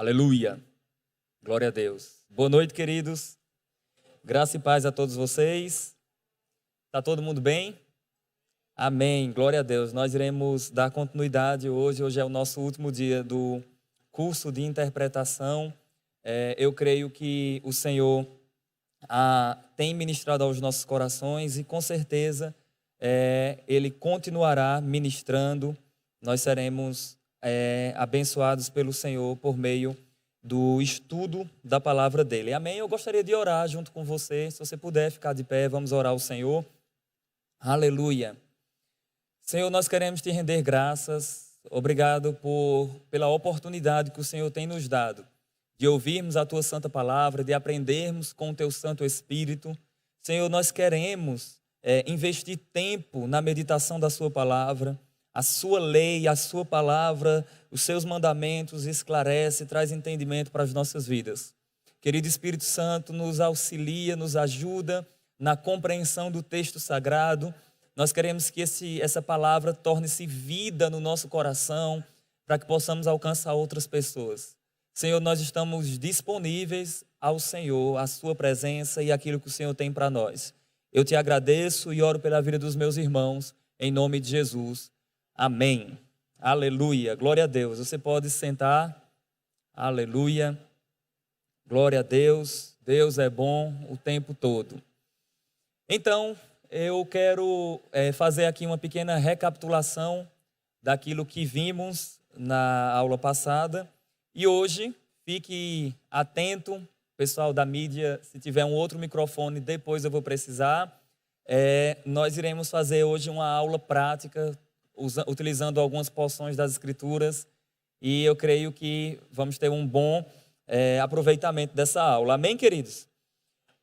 Aleluia. Glória a Deus. Boa noite, queridos. Graça e paz a todos vocês. Está todo mundo bem? Amém. Glória a Deus. Nós iremos dar continuidade hoje. Hoje é o nosso último dia do curso de interpretação. Eu creio que o Senhor tem ministrado aos nossos corações e com certeza Ele continuará ministrando. Nós seremos abençoados pelo Senhor por meio do estudo da palavra dele. Amém? Eu gostaria de orar junto com você. Se você puder ficar de pé, vamos orar ao Senhor. Aleluia. Senhor, nós queremos te render graças. Obrigado pela oportunidade que o Senhor tem nos dado de ouvirmos a tua santa palavra, de aprendermos com o teu Santo Espírito. Senhor, nós queremos investir tempo na meditação da sua palavra. A sua lei, a sua palavra, os seus mandamentos esclarece, traz entendimento para as nossas vidas. Querido Espírito Santo, nos auxilia, nos ajuda na compreensão do texto sagrado. Nós queremos que essa palavra torne-se vida no nosso coração, para que possamos alcançar outras pessoas. Senhor, nós estamos disponíveis ao Senhor, à sua presença e aquilo que o Senhor tem para nós. Eu te agradeço e oro pela vida dos meus irmãos, em nome de Jesus. Amém. Aleluia. Glória a Deus. Você pode sentar. Aleluia. Glória a Deus. Deus é bom o tempo todo. Então, eu quero fazer aqui uma pequena recapitulação daquilo que vimos na aula passada. E hoje, fique atento, pessoal da mídia, se tiver um outro microfone, depois eu vou precisar. Nós iremos fazer hoje uma aula prática, utilizando algumas porções das Escrituras, e eu creio que vamos ter um bom aproveitamento dessa aula. Amém, queridos?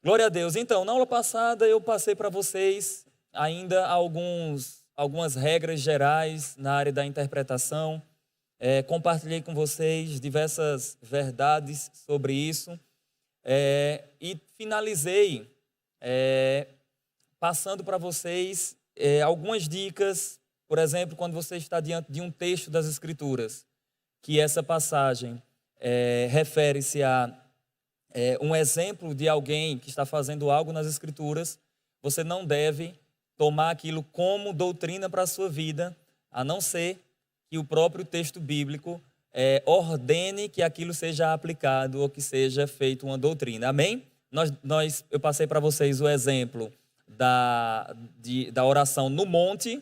Glória a Deus. Então, na aula passada eu passei para vocês ainda algumas regras gerais na área da interpretação, compartilhei com vocês diversas verdades sobre isso, e finalizei passando para vocês algumas dicas. Por exemplo, quando você está diante de um texto das Escrituras, que essa passagem refere-se a um exemplo de alguém que está fazendo algo nas Escrituras, você não deve tomar aquilo como doutrina para a sua vida, a não ser que o próprio texto bíblico ordene que aquilo seja aplicado ou que seja feito uma doutrina. Amém? Eu passei para vocês o exemplo da oração no monte,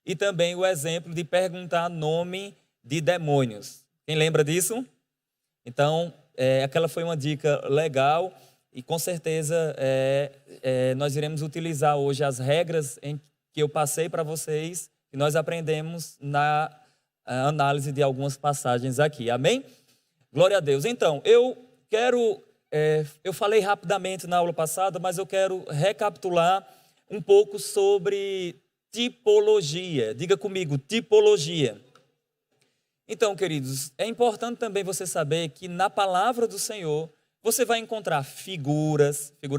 e também o exemplo de perguntar nome de demônios. Quem lembra disso? Então, aquela foi uma dica legal e com certeza nós iremos utilizar hoje as regras que eu passei para vocês, que nós aprendemos na análise de algumas passagens aqui. Amém? Glória a Deus. Então, eu falei rapidamente na aula passada, mas eu quero recapitular um pouco sobre tipologia. Diga comigo, tipologia. Então, queridos, é importante também você saber que na palavra do Senhor você vai encontrar figura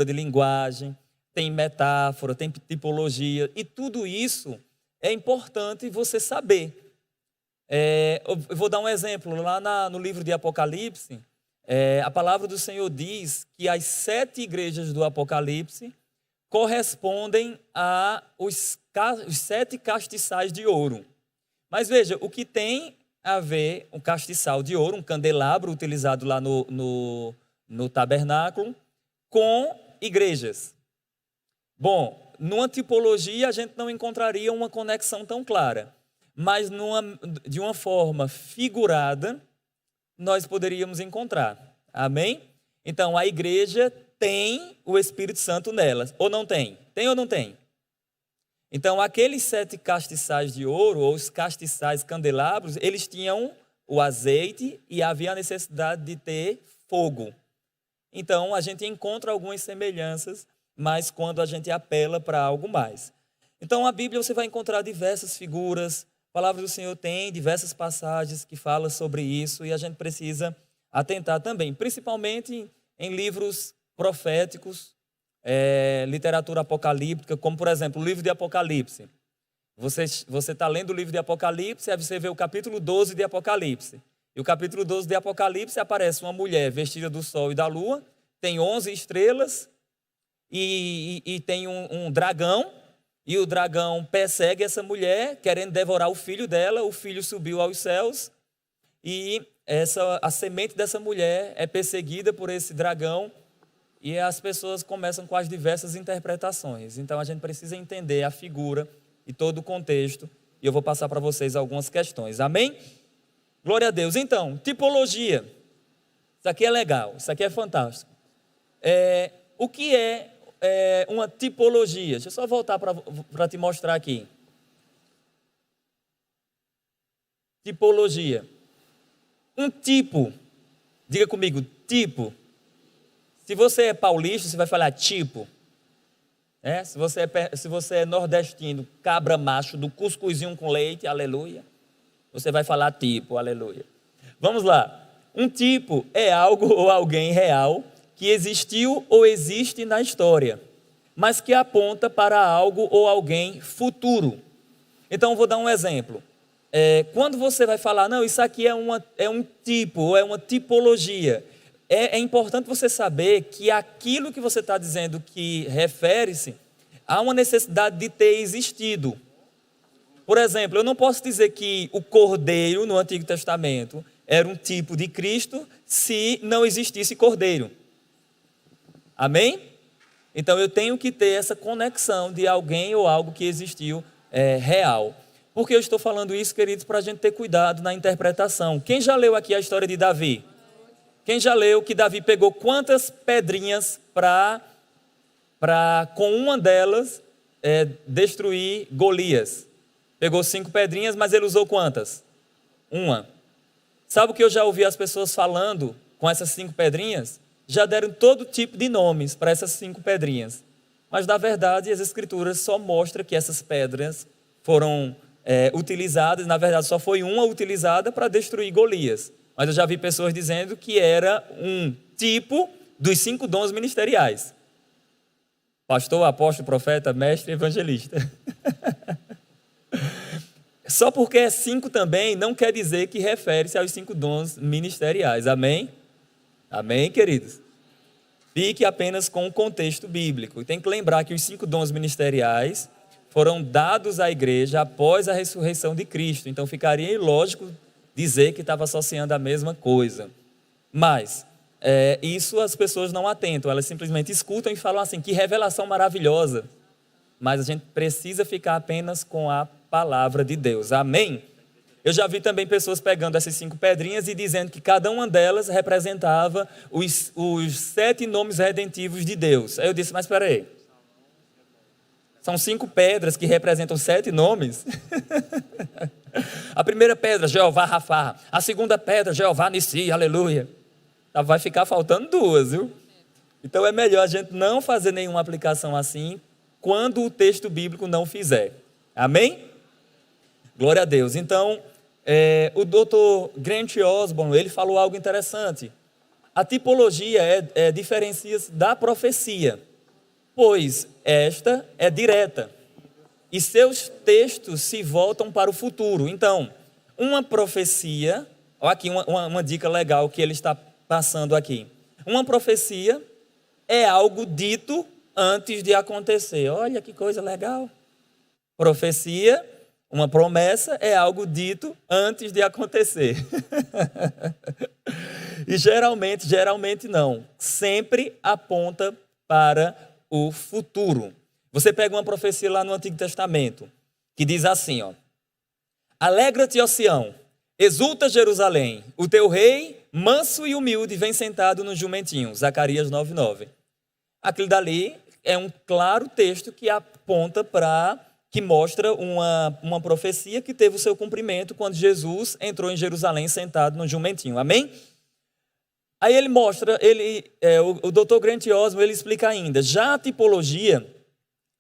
de linguagem, tem metáfora, tem tipologia, e tudo isso é importante você saber. Eu vou dar um exemplo. Lá no livro de Apocalipse, a palavra do Senhor diz que as 7 igrejas do Apocalipse correspondem aos 7 castiçais de ouro. Mas veja, o que tem a ver um castiçal de ouro, um candelabro utilizado lá no tabernáculo, com igrejas? Bom, numa tipologia a gente não encontraria uma conexão tão clara, mas de uma forma figurada nós poderíamos encontrar. Amém? Então, a igreja tem o Espírito Santo nelas, ou não tem? Tem ou não tem? Então, aqueles 7 castiçais de ouro, ou os castiçais candelabros, eles tinham o azeite e havia a necessidade de ter fogo. Então, a gente encontra algumas semelhanças, mas quando a gente apela para algo mais. Então, a Bíblia você vai encontrar diversas figuras, a palavra do Senhor tem diversas passagens que falam sobre isso, e a gente precisa atentar também, principalmente em livros proféticos, literatura apocalíptica, como por exemplo o livro de Apocalipse. Você está lendo o livro de Apocalipse, aí você vê o capítulo 12 de Apocalipse. E o capítulo 12 de Apocalipse aparece uma mulher vestida do sol e da lua, tem 11 estrelas e tem um dragão, e o dragão persegue essa mulher, querendo devorar o filho dela. O filho subiu aos céus e a semente dessa mulher é perseguida por esse dragão, e as pessoas começam com as diversas interpretações. Então a gente precisa entender a figura e todo o contexto, e eu vou passar para vocês algumas questões. Amém? Glória a Deus. Então, tipologia. Isso aqui é legal, isso aqui é fantástico. O que é uma tipologia? Deixa eu só voltar para te mostrar aqui. Tipologia. Um tipo. Diga comigo, tipo. Se você é paulista, você vai falar tipo. Se você é nordestino, cabra macho do cuscuzinho com leite, aleluia, você vai falar tipo, aleluia. Vamos lá. Um tipo é algo ou alguém real que existiu ou existe na história, mas que aponta para algo ou alguém futuro. Então, vou dar um exemplo. Quando você vai falar, não, isso aqui é um tipo, ou é uma tipologia, é importante você saber que aquilo que você está dizendo que refere-se a uma necessidade de ter existido. Por exemplo, eu não posso dizer que o cordeiro no Antigo Testamento era um tipo de Cristo se não existisse cordeiro. Amém? Então eu tenho que ter essa conexão de alguém ou algo que existiu real. Por que eu estou falando isso, queridos? Para a gente ter cuidado na interpretação. Quem já leu aqui a história de Davi? Quem já leu que Davi pegou quantas pedrinhas para com uma delas destruir Golias? Pegou 5 pedrinhas, mas ele usou quantas? Uma. Sabe o que eu já ouvi as pessoas falando com essas 5 pedrinhas? Já deram todo tipo de nomes para essas 5 pedrinhas. Mas, na verdade, as Escrituras só mostram que essas pedras foram utilizadas. Na verdade, só foi uma utilizada para destruir Golias. Mas eu já vi pessoas dizendo que era um tipo dos 5 dons ministeriais. Pastor, apóstolo, profeta, mestre e evangelista. Só porque é 5 também, não quer dizer que refere-se aos 5 dons ministeriais. Amém? Amém, queridos? Fique apenas com o contexto bíblico. E tem que lembrar que os 5 dons ministeriais foram dados à igreja após a ressurreição de Cristo. Então ficaria ilógico dizer que estava associando a mesma coisa. Mas isso as pessoas não atentam. Elas simplesmente escutam e falam assim, que revelação maravilhosa. Mas a gente precisa ficar apenas com a palavra de Deus. Amém? Eu já vi também pessoas pegando essas 5 pedrinhas e dizendo que cada uma delas representava os 7 nomes redentivos de Deus. Aí eu disse, mas espera aí. São 5 pedras que representam 7 nomes? A primeira pedra, Jeová Rafá. A segunda pedra, Jeová Nissi, aleluia. Vai ficar faltando 2, viu? Então é melhor a gente não fazer nenhuma aplicação assim quando o texto bíblico não fizer. Amém? Glória a Deus. Então, o Dr. Grant Osborne, ele falou algo interessante. A tipologia diferencia-se da profecia, pois esta é direta e seus textos se voltam para o futuro. Então, uma profecia, olha aqui uma dica legal que ele está passando aqui. Uma profecia é algo dito antes de acontecer. Olha que coisa legal. Profecia, uma promessa, é algo dito antes de acontecer. E geralmente não. Sempre aponta para o futuro. Você pega uma profecia lá no Antigo Testamento, que diz assim, ó: alegra-te, ó Sião, exulta Jerusalém, o teu rei, manso e humilde, vem sentado no jumentinho. Zacarias 9:9. Aquilo dali é um claro texto que aponta que mostra uma profecia que teve o seu cumprimento quando Jesus entrou em Jerusalém sentado no jumentinho. Amém? Aí ele mostra, o Dr. Grant Osborne, ele explica ainda, já a tipologia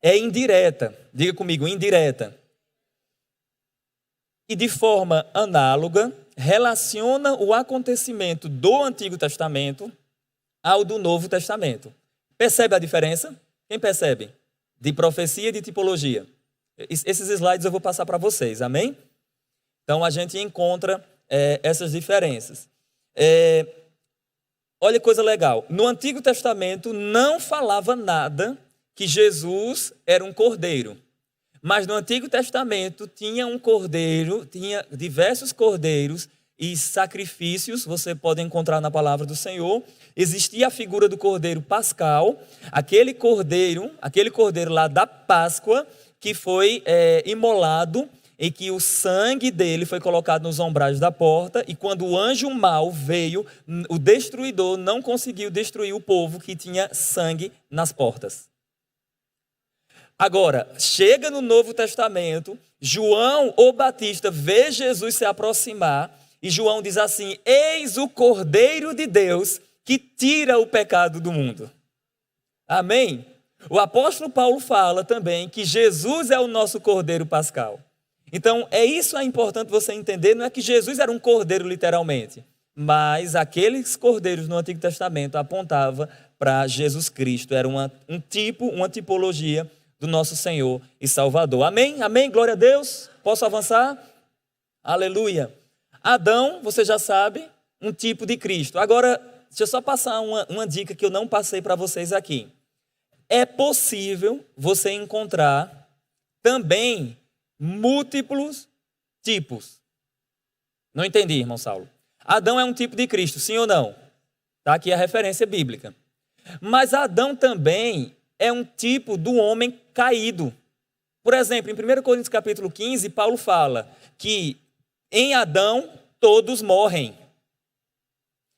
é indireta. Diga comigo, indireta. E de forma análoga, relaciona o acontecimento do Antigo Testamento ao do Novo Testamento. Percebe a diferença? Quem percebe? De profecia e de tipologia. Esses slides eu vou passar para vocês, amém? Então a gente encontra essas diferenças. Olha que coisa legal. No Antigo Testamento não falava nada que Jesus era um cordeiro. Mas no Antigo Testamento tinha um cordeiro, tinha diversos cordeiros e sacrifícios, você pode encontrar na palavra do Senhor. Existia a figura do cordeiro pascal, aquele cordeiro lá da Páscoa, que foi imolado e que o sangue dele foi colocado nos umbrais da porta, e quando o anjo mau veio, o destruidor não conseguiu destruir o povo que tinha sangue nas portas. Agora, chega no Novo Testamento, João, o Batista, vê Jesus se aproximar, e João diz assim: eis o Cordeiro de Deus que tira o pecado do mundo. Amém? O apóstolo Paulo fala também que Jesus é o nosso Cordeiro pascal. Então, isso é importante você entender, não é que Jesus era um cordeiro literalmente, mas aqueles cordeiros no Antigo Testamento apontavam para Jesus Cristo, era uma tipologia do nosso Senhor e Salvador. Amém? Amém? Glória a Deus. Posso avançar? Aleluia. Adão, você já sabe, um tipo de Cristo. Agora, deixa eu só passar uma dica que eu não passei para vocês aqui. É possível você encontrar também múltiplos tipos. Não entendi, irmão Saulo. Adão é um tipo de Cristo, sim ou não? Está aqui a referência bíblica. Mas Adão também é um tipo do homem caído. Por exemplo, em 1 Coríntios capítulo 15, Paulo fala que em Adão todos morrem.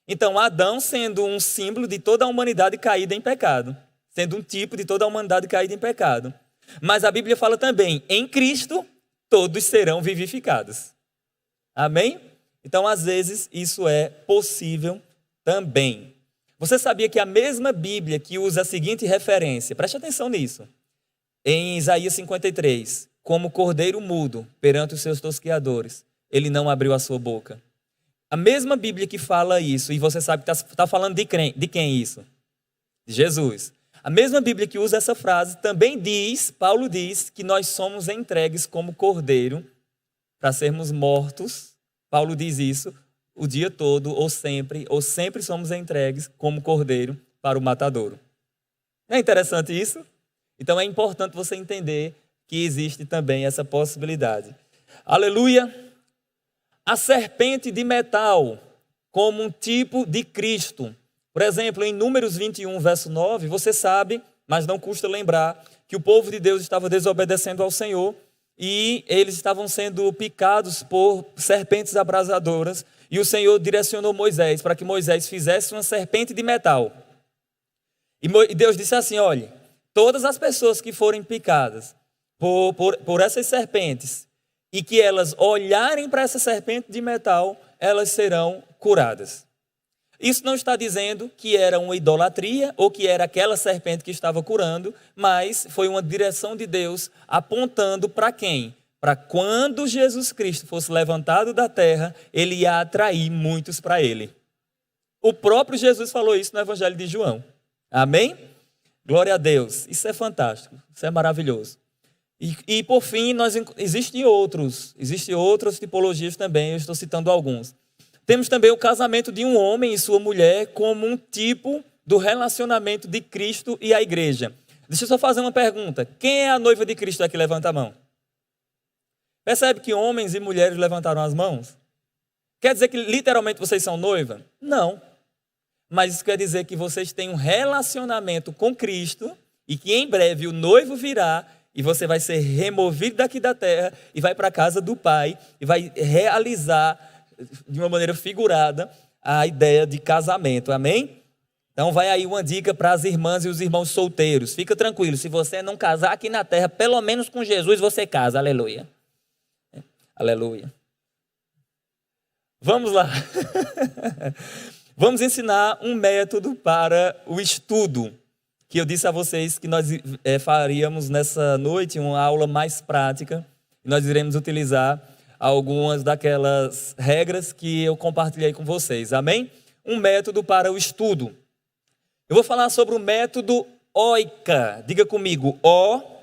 Então, Adão sendo um símbolo de toda a humanidade caída em pecado, sendo um tipo de toda a humanidade caída em pecado. Mas a Bíblia fala também, em Cristo todos serão vivificados. Amém? Então, às vezes, isso é possível também. Você sabia que a mesma Bíblia que usa a seguinte referência, preste atenção nisso, em Isaías 53, como cordeiro mudo perante os seus tosqueadores, ele não abriu a sua boca. A mesma Bíblia que fala isso, e você sabe que está falando de quem isso? De Jesus. A mesma Bíblia que usa essa frase também diz, Paulo diz, que nós somos entregues como cordeiro para sermos mortos. Paulo diz isso o dia todo, ou sempre somos entregues como cordeiro para o matadouro. Não é interessante isso? Então é importante você entender que existe também essa possibilidade. Aleluia! A serpente de metal como um tipo de Cristo. Por exemplo, em Números 21, verso 9, você sabe, mas não custa lembrar, que o povo de Deus estava desobedecendo ao Senhor e eles estavam sendo picados por serpentes abrasadoras, e o Senhor direcionou Moisés para que Moisés fizesse uma serpente de metal. E Deus disse assim: olha, todas as pessoas que forem picadas por essas serpentes e que elas olharem para essa serpente de metal, elas serão curadas. Isso não está dizendo que era uma idolatria ou que era aquela serpente que estava curando, mas foi uma direção de Deus apontando para quem? Para quando Jesus Cristo fosse levantado da terra, ele ia atrair muitos para ele. O próprio Jesus falou isso no Evangelho de João. Amém? Glória a Deus. Isso é fantástico, isso é maravilhoso. E por fim, existem outras tipologias também, eu estou citando alguns. Temos também o casamento de um homem e sua mulher como um tipo do relacionamento de Cristo e a igreja. Deixa eu só fazer uma pergunta. Quem é a noiva de Cristo aqui? Levanta a mão. Percebe que homens e mulheres levantaram as mãos? Quer dizer que literalmente vocês são noiva? Não. Mas isso quer dizer que vocês têm um relacionamento com Cristo e que em breve o noivo virá e você vai ser removido daqui da terra e vai para a casa do Pai e vai realizar de uma maneira figurada a ideia de casamento, amém? Então vai aí uma dica para as irmãs e os irmãos solteiros. Fica tranquilo, se você não casar aqui na terra, pelo menos com Jesus você casa, aleluia. Aleluia. Vamos lá. Vamos ensinar um método para o estudo, que eu disse a vocês que nós faríamos nessa noite uma aula mais prática, e nós iremos utilizar algumas daquelas regras que eu compartilhei com vocês, amém? Um método para o estudo. Eu vou falar sobre o método OICA. Diga comigo, O-I-C-A.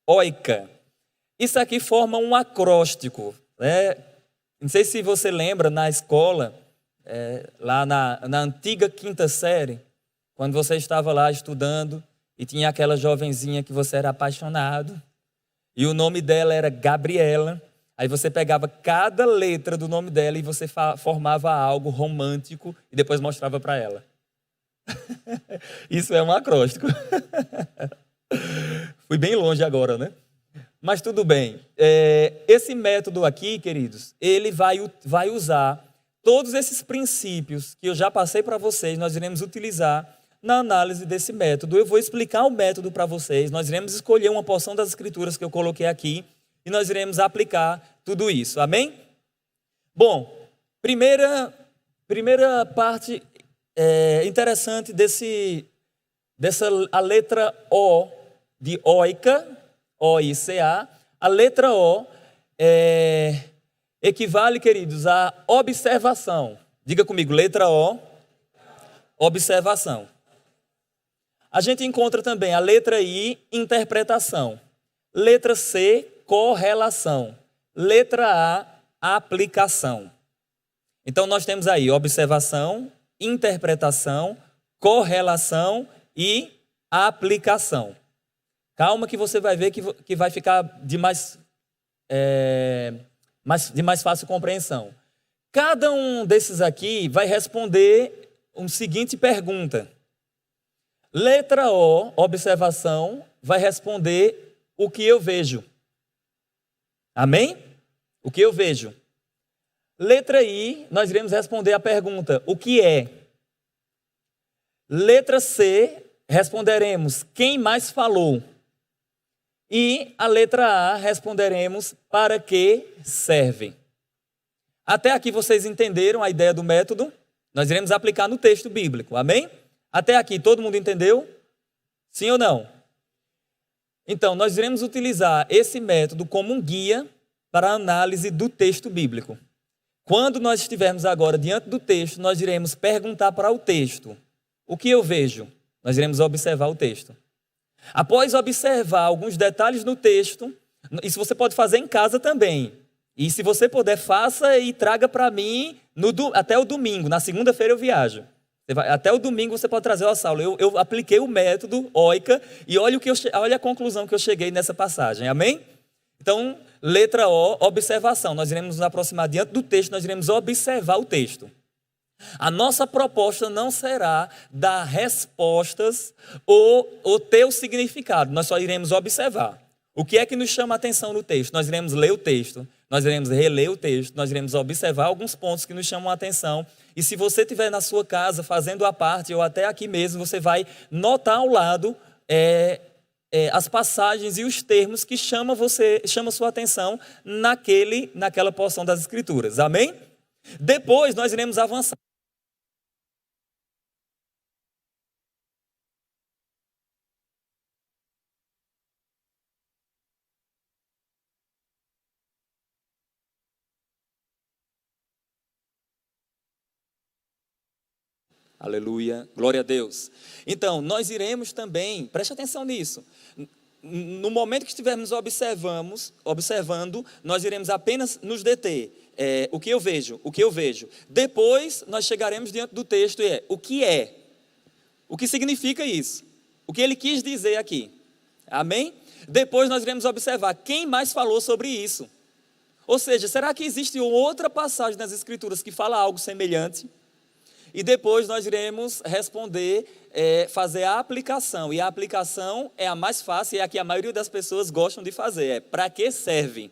OICA. Isso aqui forma um acróstico, né? Não sei se você lembra na escola, lá na antiga quinta série, quando você estava lá estudando e tinha aquela jovenzinha que você era apaixonado e o nome dela era Gabriela. Aí você pegava cada letra do nome dela e você formava algo romântico e depois mostrava para ela. Isso é um acróstico. Fui bem longe agora, né? Mas tudo bem. Esse método aqui, queridos, ele vai usar todos esses princípios que eu já passei para vocês, nós iremos utilizar na análise desse método. Eu vou explicar o método para vocês, nós iremos escolher uma porção das escrituras que eu coloquei aqui e nós iremos aplicar tudo isso. Amém? Bom, primeira parte interessante a letra O de oica, O-I-C-A, a letra O equivale, queridos, a observação. Diga comigo, letra O, observação. A gente encontra também a letra I, interpretação. Letra C, correlação. Letra A, aplicação. Então nós temos aí observação, interpretação, correlação e aplicação. Calma que você vai ver que vai ficar de mais fácil compreensão. Cada um desses aqui vai responder uma seguinte pergunta. Letra O, observação, vai responder o que eu vejo. Amém? O que eu vejo. Letra I, nós iremos responder a pergunta, o que é? Letra C, responderemos, quem mais falou? E a letra A, responderemos, para que serve? Até aqui vocês entenderam a ideia do método? Nós iremos aplicar no texto bíblico, amém? Até aqui todo mundo entendeu? Sim ou não? Então, nós iremos utilizar esse método como um guia para a análise do texto bíblico. Quando nós estivermos agora diante do texto, nós iremos perguntar para o texto, o que eu vejo? Nós iremos observar o texto. Após observar alguns detalhes no texto, isso você pode fazer em casa também. E se você puder, faça e traga para mim até o domingo. Na segunda-feira eu viajo. Até o domingo você pode trazer ao Saulo. Eu apliquei o método oica e olha a conclusão que eu cheguei nessa passagem. Amém? Então, letra O, observação. Nós iremos nos aproximar diante do texto, nós iremos observar o texto. A nossa proposta não será dar respostas ou ter o significado. Nós só iremos observar. O que é que nos chama a atenção no texto? Nós iremos ler o texto, nós iremos reler o texto, nós iremos observar alguns pontos que nos chamam a atenção. E se você estiver na sua casa fazendo a parte, ou até aqui mesmo, você vai notar ao lado as passagens e os termos que chamam sua atenção naquela porção das Escrituras. Amém? Depois nós iremos avançar. Aleluia, glória a Deus. Então, nós iremos também, preste atenção nisso, no momento que estivermos observando, nós iremos apenas nos deter. O que eu vejo, o que eu vejo. Depois, nós chegaremos diante do texto e o que é? O que significa isso? O que ele quis dizer aqui? Amém? Depois nós iremos observar quem mais falou sobre isso. Ou seja, será que existe outra passagem nas Escrituras que fala algo semelhante? E depois nós iremos responder, fazer a aplicação. E a aplicação é a mais fácil e é a que a maioria das pessoas gostam de fazer. Para que serve?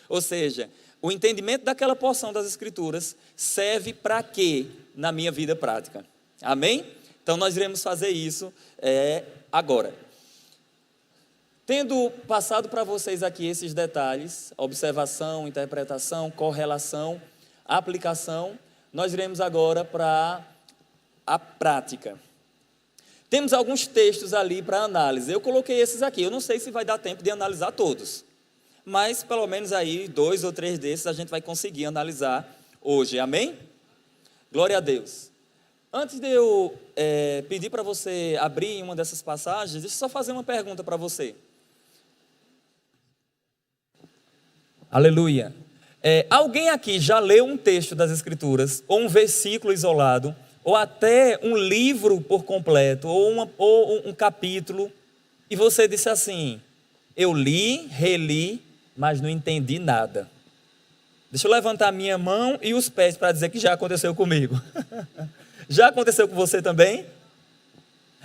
Ou seja, o entendimento daquela porção das Escrituras serve para quê na minha vida prática? Amém? Então nós iremos fazer isso agora. Tendo passado para vocês aqui esses detalhes, observação, interpretação, correlação, aplicação, nós iremos agora para a prática. Temos alguns textos ali para análise. Eu coloquei esses aqui. Eu não sei se vai dar tempo de analisar todos, mas pelo menos aí 2 ou 3 desses a gente vai conseguir analisar hoje. Amém? Glória a Deus. Antes de eu pedir para você abrir uma dessas passagens, deixa eu só fazer uma pergunta para você. Aleluia. Alguém aqui já leu um texto das Escrituras, ou um versículo isolado, ou até um livro por completo, ou um capítulo, e você disse assim: eu li, reli, mas não entendi nada. Deixa eu levantar minha mão e os pés para dizer que já aconteceu comigo. Já aconteceu com você também?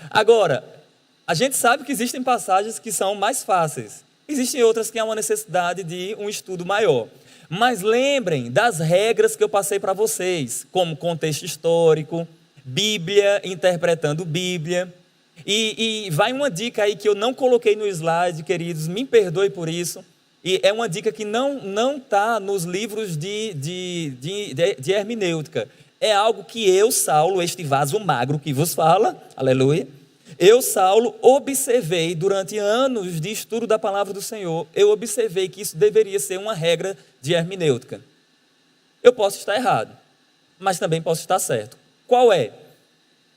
Agora, a gente sabe que existem passagens que são mais fáceis. Existem outras que há uma necessidade de um estudo maior. Mas lembrem das regras que eu passei para vocês, como contexto histórico, Bíblia, interpretando Bíblia. E vai uma dica aí que eu não coloquei no slide, queridos, me perdoe por isso. E é uma dica que não está nos livros de hermenêutica. É algo que eu, Saulo, este vaso magro que vos fala, aleluia, eu, Saulo, observei durante anos de estudo da palavra do Senhor, eu observei que isso deveria ser uma regra de hermenêutica. Eu posso estar errado, mas também posso estar certo. Qual é?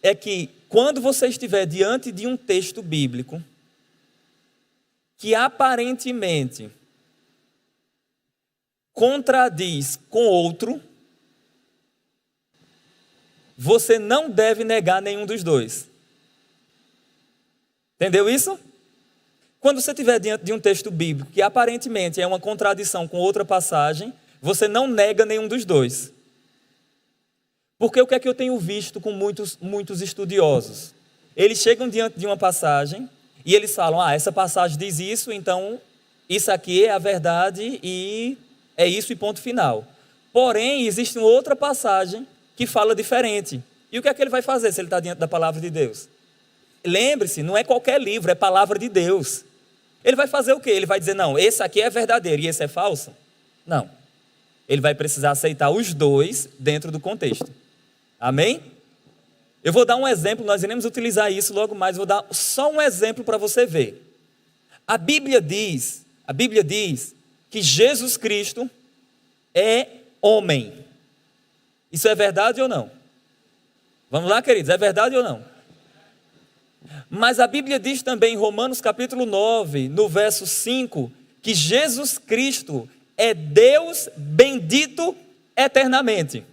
É que quando você estiver diante de um texto bíblico que aparentemente contradiz com outro, você não deve negar nenhum dos dois. Entendeu isso? Quando você estiver diante de um texto bíblico que aparentemente é uma contradição com outra passagem, você não nega nenhum dos dois. Porque o que é que eu tenho visto com muitos estudiosos? Eles chegam diante de uma passagem e eles falam: essa passagem diz isso, então isso aqui é a verdade e é isso e ponto final. Porém, existe uma outra passagem que fala diferente. E o que é que ele vai fazer se ele está diante da palavra de Deus? Lembre-se, não é qualquer livro, é palavra de Deus. Ele vai fazer o quê? Ele vai dizer: não, esse aqui é verdadeiro e esse é falso? Não. Ele vai precisar aceitar os dois dentro do contexto. Amém? Eu vou dar um exemplo, nós iremos utilizar isso logo mais, vou dar só um exemplo para você ver. A Bíblia diz que Jesus Cristo é homem. Isso é verdade ou não? Vamos lá, queridos, é verdade ou não? Mas a Bíblia diz também em Romanos capítulo 9, no verso 5, que Jesus Cristo é Deus bendito eternamente.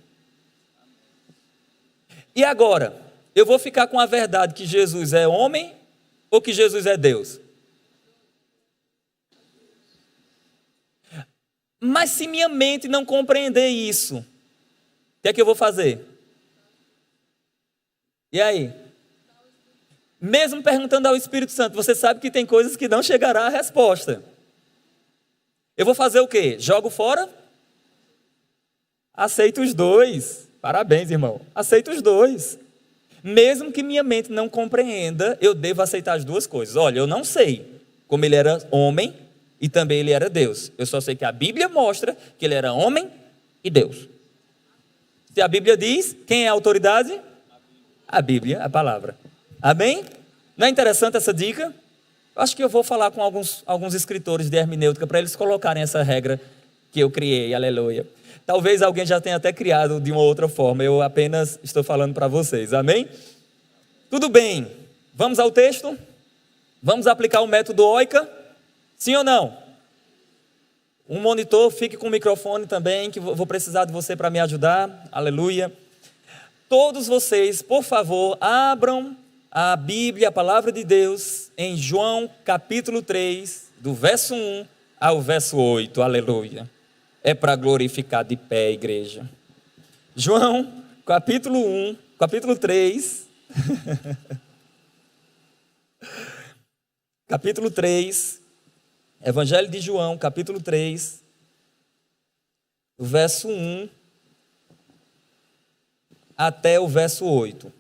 E agora, eu vou ficar com a verdade que Jesus é homem ou que Jesus é Deus? Mas se minha mente não compreender isso, o que é que eu vou fazer? E aí? Mesmo perguntando ao Espírito Santo, você sabe que tem coisas que não chegará a resposta. Eu vou fazer o quê? Jogo fora? Aceito os dois. Parabéns, irmão. Aceito os dois. Mesmo que minha mente não compreenda, eu devo aceitar as duas coisas. Olha, eu não sei como ele era homem e também ele era Deus. Eu só sei que a Bíblia mostra que ele era homem e Deus. Se a Bíblia diz, quem é a autoridade? A Bíblia, a palavra. Amém? Não é interessante essa dica? Eu acho que eu vou falar com alguns escritores de hermenêutica para eles colocarem essa regra que eu criei, aleluia. Talvez alguém já tenha até criado de uma outra forma, eu apenas estou falando para vocês, amém? Tudo bem, vamos ao texto? Vamos aplicar o método OICA? Sim ou não? Um monitor, fique com o microfone também, que vou precisar de você para me ajudar, aleluia. Todos vocês, por favor, abram a Bíblia, a palavra de Deus, em João capítulo 3, do verso 1 ao verso 8, aleluia. É para glorificar de pé, igreja. João, capítulo 3, capítulo 3, Evangelho de João, capítulo 3, do verso 1 até o verso 8.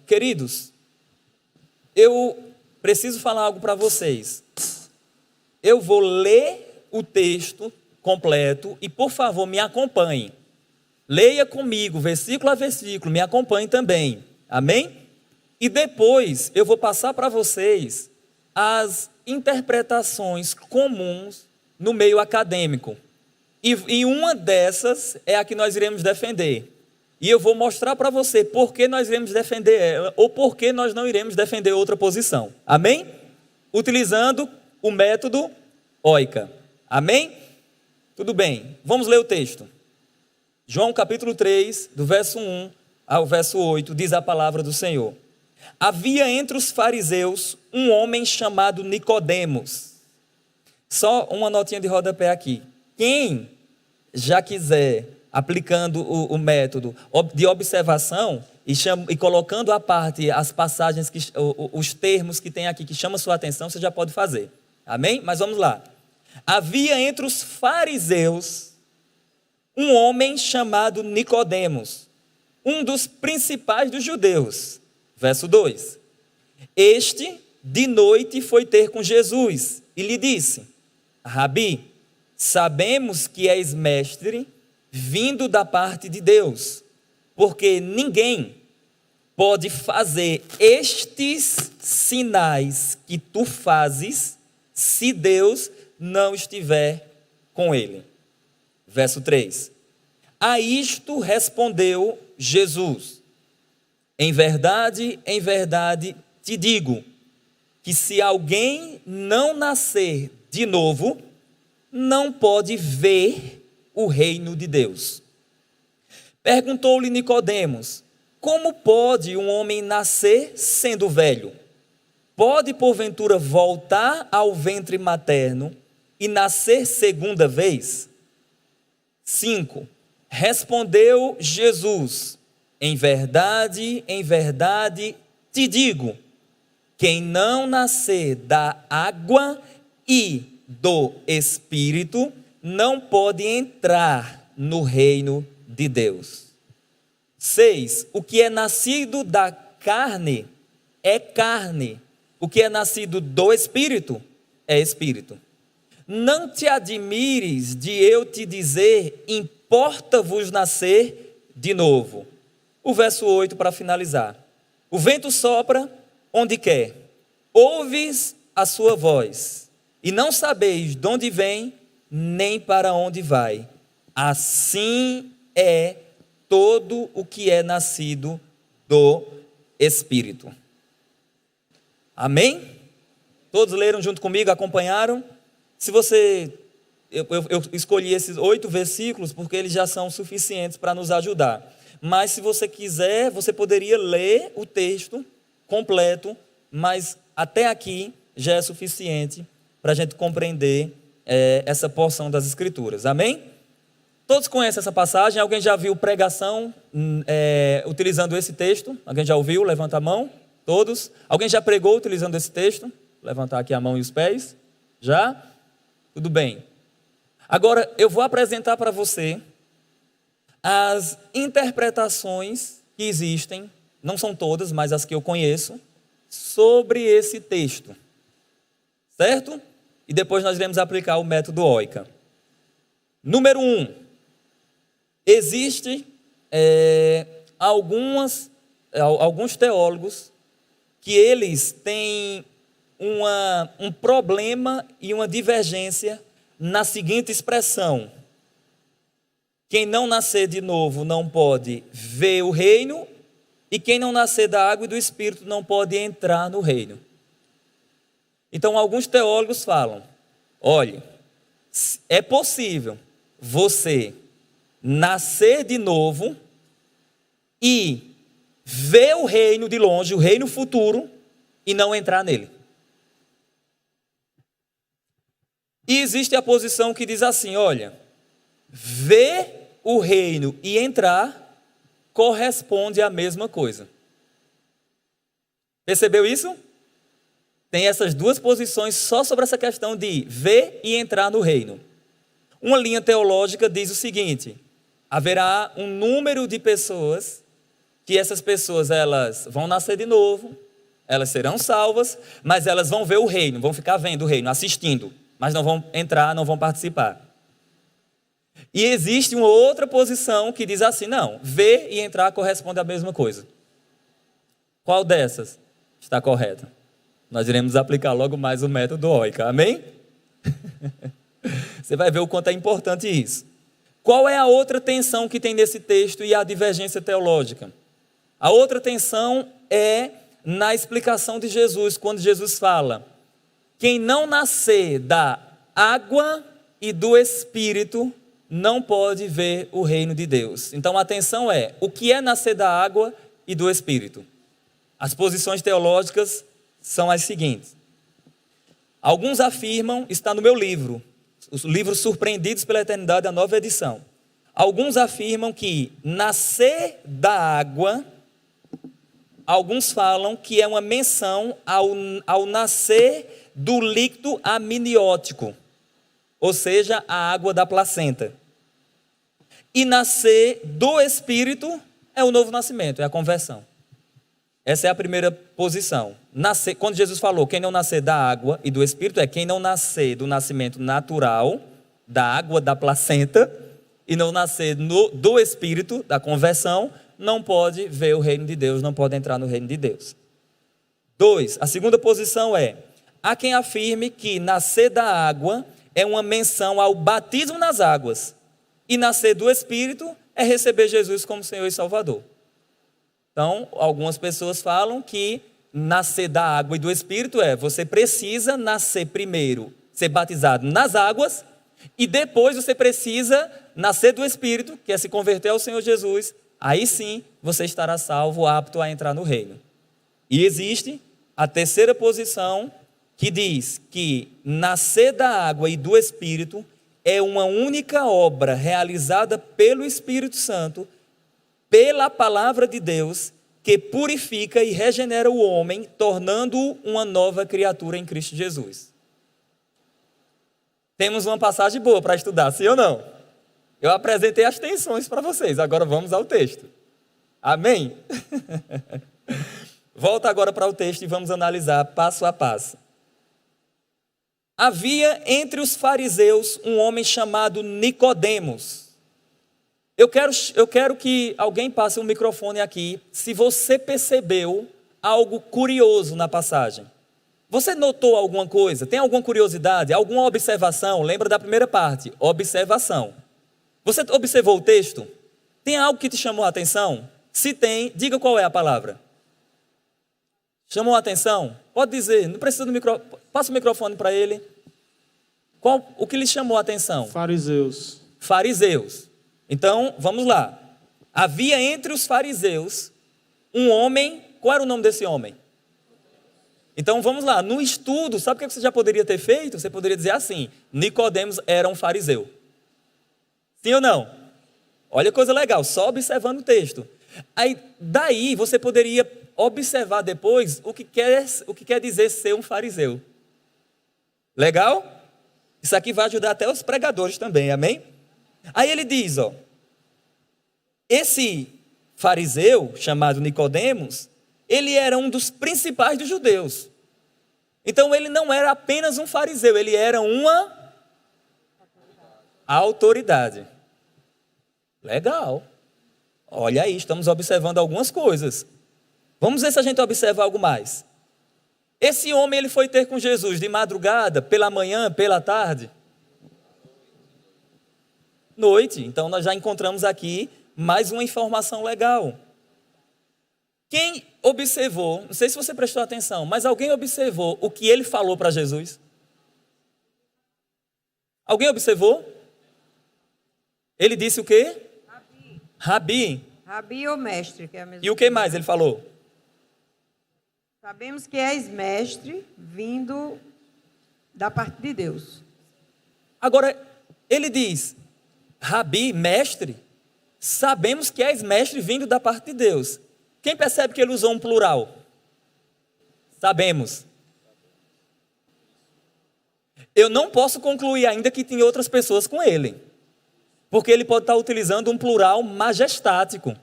Queridos, eu preciso falar algo para vocês. Eu vou ler o texto completo e, por favor, me acompanhe. Leia comigo, versículo a versículo, me acompanhe também. Amém? E depois eu vou passar para vocês as interpretações comuns no meio acadêmico. E uma dessas é a que nós iremos defender. E eu vou mostrar para você por que nós iremos defender ela ou por que nós não iremos defender outra posição. Amém? Utilizando o método OICA. Amém? Tudo bem, vamos ler o texto. João capítulo 3, do verso 1 ao verso 8, diz a palavra do Senhor. Havia entre os fariseus um homem chamado Nicodemos. Só uma notinha de rodapé aqui. Quem já quiser, aplicando o método de observação e colocando à parte as passagens, os termos que tem aqui que chamam sua atenção, você já pode fazer. Amém? Mas vamos lá. Havia entre os fariseus um homem chamado Nicodemos, um dos principais dos judeus. Verso 2. Este, de noite, foi ter com Jesus e lhe disse: Rabi, sabemos que és mestre, vindo da parte de Deus, porque ninguém pode fazer estes sinais que tu fazes se Deus não estiver com ele. Verso 3. A isto respondeu Jesus: em verdade te digo, que se alguém não nascer de novo, não pode ver o reino de Deus. Perguntou-lhe Nicodemos: como pode um homem nascer sendo velho? Pode porventura voltar ao ventre materno e nascer segunda vez? 5. Respondeu Jesus: em verdade te digo, quem não nascer da água e do Espírito não pode entrar no reino de Deus. 6. O que é nascido da carne é carne, o que é nascido do Espírito é Espírito. Não te admires de eu te dizer, importa-vos nascer de novo. O verso 8 para finalizar. O vento sopra onde quer, ouves a sua voz, e não sabeis de onde vem, nem para onde vai. Assim é todo o que é nascido do Espírito. Amém? Todos leram junto comigo, acompanharam? Se você... Eu escolhi esses 8 versículos porque eles já são suficientes para nos ajudar. Mas se você quiser, você poderia ler o texto completo, mas até aqui já é suficiente para a gente compreender essa porção das Escrituras. Amém? Todos conhecem essa passagem? Alguém já viu pregação utilizando esse texto? Alguém já ouviu? Levanta a mão. Todos? Alguém já pregou utilizando esse texto? Levantar aqui a mão e os pés. Já? Tudo bem. Agora eu vou apresentar para você as interpretações que existem, não são todas, mas as que eu conheço, sobre esse texto. Certo? E depois nós iremos aplicar o método OICA. Número 1. Existe alguns teólogos que eles têm um problema e uma divergência na seguinte expressão: quem não nascer de novo não pode ver o reino, e quem não nascer da água e do Espírito não pode entrar no reino. Então alguns teólogos falam: olha, é possível você nascer de novo e ver o reino de longe, o reino futuro, e não entrar nele. E existe a posição que diz assim: olha, ver o reino e entrar corresponde à mesma coisa. Percebeu isso? Tem essas duas posições só sobre essa questão de ver e entrar no reino. Uma linha teológica diz o seguinte: haverá um número de pessoas que essas pessoas elas vão nascer de novo, elas serão salvas, mas elas vão ver o reino, vão ficar vendo o reino, assistindo, mas não vão entrar, não vão participar. E existe uma outra posição que diz assim: não, ver e entrar corresponde à mesma coisa. Qual dessas está correta? Nós iremos aplicar logo mais o método OICA, amém? Você vai ver o quanto é importante isso. Qual é a outra tensão que tem nesse texto e a divergência teológica? A outra tensão é na explicação de Jesus, quando Jesus fala: quem não nascer da água e do Espírito não pode ver o reino de Deus. Então, a atenção o que é nascer da água e do Espírito? As posições teológicas são as seguintes. Alguns afirmam, está no meu livro, os livros Surpreendidos pela Eternidade, a nova edição. Alguns afirmam que nascer da água, alguns falam que é uma menção ao nascer do líquido amniótico, ou seja, a água da placenta. E nascer do Espírito é o novo nascimento, é a conversão. Essa é a primeira posição. Quando Jesus falou, quem não nascer da água e do Espírito, é quem não nascer do nascimento natural, da água da placenta, e não nascer do Espírito, da conversão, não pode ver o reino de Deus, não pode entrar no reino de Deus. 2, a segunda posição há quem afirme que nascer da água é uma menção ao batismo nas águas, e nascer do Espírito é receber Jesus como Senhor e Salvador. Então, algumas pessoas falam que nascer da água e do Espírito você precisa nascer primeiro, ser batizado nas águas, e depois você precisa nascer do Espírito, que é se converter ao Senhor Jesus. Aí sim, você estará salvo, apto a entrar no reino. E existe a terceira posição, que diz que nascer da água e do Espírito é uma única obra realizada pelo Espírito Santo, pela palavra de Deus, que purifica e regenera o homem, tornando-o uma nova criatura em Cristo Jesus. Temos uma passagem boa para estudar, sim ou não? Eu apresentei as tensões para vocês, agora vamos ao texto. Amém? Volta agora para o texto e vamos analisar passo a passo. Havia entre os fariseus um homem chamado Nicodemos. Eu quero que alguém passe um microfone aqui, se você percebeu algo curioso na passagem. Você notou alguma coisa? Tem alguma curiosidade? Alguma observação? Lembra da primeira parte, observação. Você observou o texto? Tem algo que te chamou a atenção? Se tem, diga qual é a palavra. Chamou a atenção? Pode dizer, não precisa do microfone. Passa o microfone para ele. O que lhe chamou a atenção? Fariseus. Fariseus. Então, vamos lá. Havia entre os fariseus um homem. Qual era o nome desse homem? Então, vamos lá. No estudo, sabe o que você já poderia ter feito? Você poderia dizer assim: Nicodemos era um fariseu. Sim ou não? Olha que coisa legal, só observando o texto. Aí, daí, você poderia observar depois o que quer dizer ser um fariseu. Legal? Isso aqui vai ajudar até os pregadores também, amém? Aí ele diz, esse fariseu, chamado Nicodemos, ele era um dos principais dos judeus. Então ele não era apenas um fariseu, ele era uma autoridade. Legal. Olha aí, estamos observando algumas coisas. Vamos ver se a gente observa algo mais. Esse homem, ele foi ter com Jesus de madrugada, pela manhã, pela tarde? Noite. Então nós já encontramos aqui mais uma informação legal. Quem observou, não sei se você prestou atenção, mas alguém observou o que ele falou para Jesus? Alguém observou? Ele disse o quê? Rabi. Rabi. Rabi ou mestre, que é a mesma E o que mais ele falou? Sabemos que és mestre vindo da parte de Deus. Agora, ele diz, Rabi, mestre, sabemos que és mestre vindo da parte de Deus. Quem percebe que ele usou um plural? Sabemos. Eu não posso concluir ainda que tinha outras pessoas com ele, porque ele pode estar utilizando um plural majestático,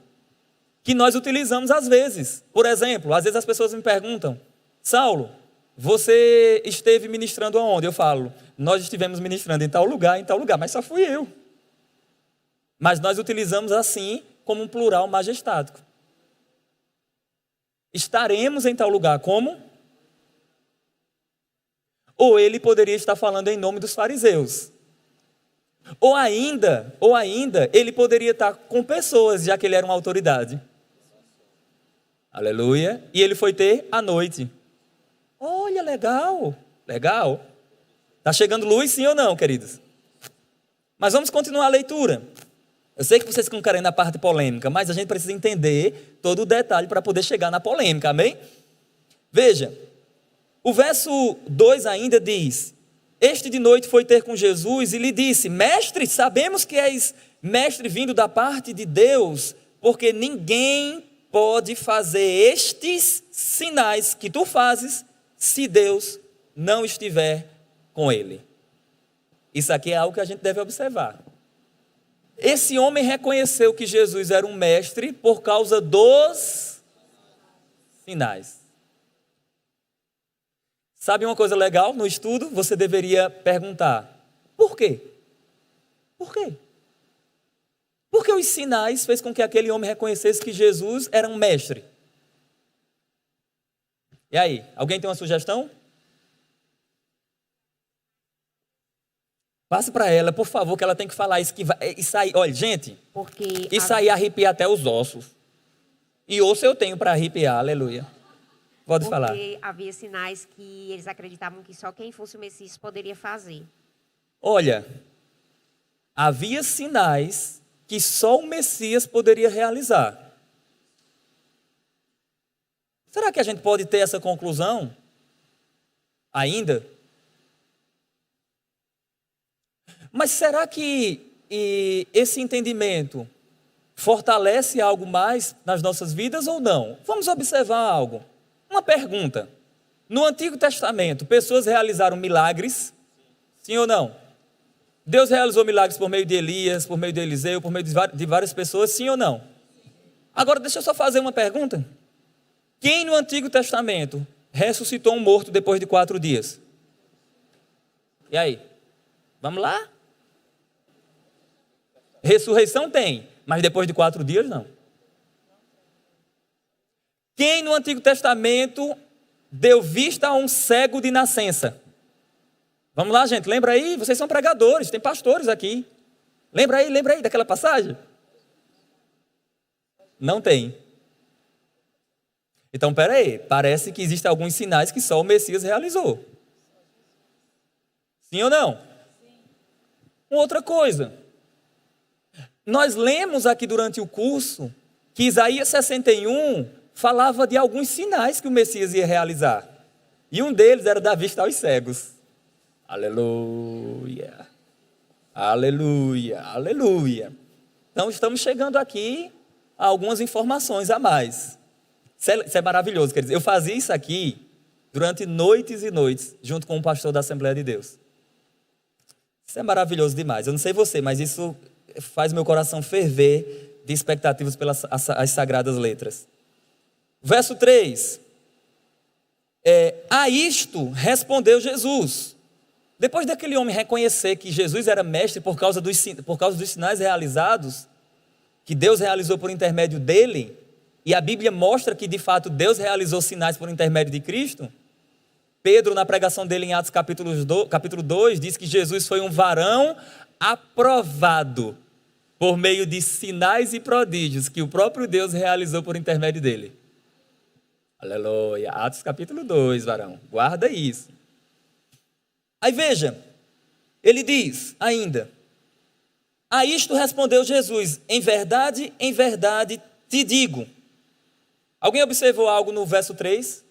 que nós utilizamos às vezes. Por exemplo, às vezes as pessoas me perguntam, Saulo, você esteve ministrando aonde? Eu falo, nós estivemos ministrando em tal lugar, mas só fui eu. Mas nós utilizamos assim como um plural majestático. Estaremos em tal lugar como? Ou ele poderia estar falando em nome dos fariseus. Ou ainda, ele poderia estar com pessoas, já que ele era uma autoridade. Aleluia. E ele foi ter à noite. Olha, legal. Legal. Está chegando luz, sim ou não, queridos? Mas vamos continuar a leitura. Eu sei que vocês ficam querendo a parte polêmica, mas a gente precisa entender todo o detalhe para poder chegar na polêmica, amém? Veja, o verso 2 ainda diz: este de noite foi ter com Jesus e lhe disse: mestre, sabemos que és mestre vindo da parte de Deus, porque ninguém pode fazer estes sinais que tu fazes se Deus não estiver com ele. Isso aqui é algo que a gente deve observar. Esse homem reconheceu que Jesus era um mestre por causa dos sinais. Sabe uma coisa legal no estudo? Você deveria perguntar: por quê? Por quê? Porque os sinais fez com que aquele homem reconhecesse que Jesus era um mestre. E aí, alguém tem uma sugestão? Passe para ela, por favor, que ela tem que falar isso. Isso aí, olha, gente, isso aí arrepia até os ossos. E osso eu tenho para arrepiar, aleluia. Pode falar. Porque havia sinais que eles acreditavam que só quem fosse o Messias poderia fazer. Olha, havia sinais que só o Messias poderia realizar. Será que a gente pode ter essa conclusão ainda? Mas será que esse entendimento fortalece algo mais nas nossas vidas ou não? Vamos observar algo. Uma pergunta. No Antigo Testamento, pessoas realizaram milagres? Sim ou não? Deus realizou milagres por meio de Elias, por meio de Eliseu, por meio de várias pessoas? Sim ou não? Agora, deixa eu só fazer uma pergunta. Quem no Antigo Testamento ressuscitou um morto depois de 4 dias? E aí? Vamos lá? Ressurreição tem, mas depois de 4 dias não. Quem no Antigo Testamento deu vista a um cego de nascença? Vamos lá, gente, lembra aí? Vocês são pregadores, tem pastores aqui. Lembra aí daquela passagem? Não tem. Então, peraí, parece que existem alguns sinais que só o Messias realizou. Sim ou não? Sim. Outra coisa. Nós lemos aqui durante o curso que Isaías 61 falava de alguns sinais que o Messias ia realizar. E um deles era dar vista aos cegos. Aleluia. Aleluia. Aleluia. Então, estamos chegando aqui a algumas informações a mais. Isso é maravilhoso. Quer dizer, eu fazia isso aqui durante noites e noites, junto com o pastor da Assembleia de Deus. Isso é maravilhoso demais. Eu não sei você, mas isso faz meu coração ferver de expectativas pelas as sagradas letras. Verso 3. A isto respondeu Jesus. Depois daquele homem reconhecer que Jesus era mestre por causa dos sinais realizados, que Deus realizou por intermédio dele, e a Bíblia mostra que de fato Deus realizou sinais por intermédio de Cristo, Pedro, na pregação dele em Atos capítulo 2, diz que Jesus foi um varão aprovado por meio de sinais e prodígios que o próprio Deus realizou por intermédio dele. Aleluia. Atos capítulo 2, varão. Guarda isso. Aí veja, ele diz ainda: a isto respondeu Jesus: em verdade te digo. Alguém observou algo no verso 3?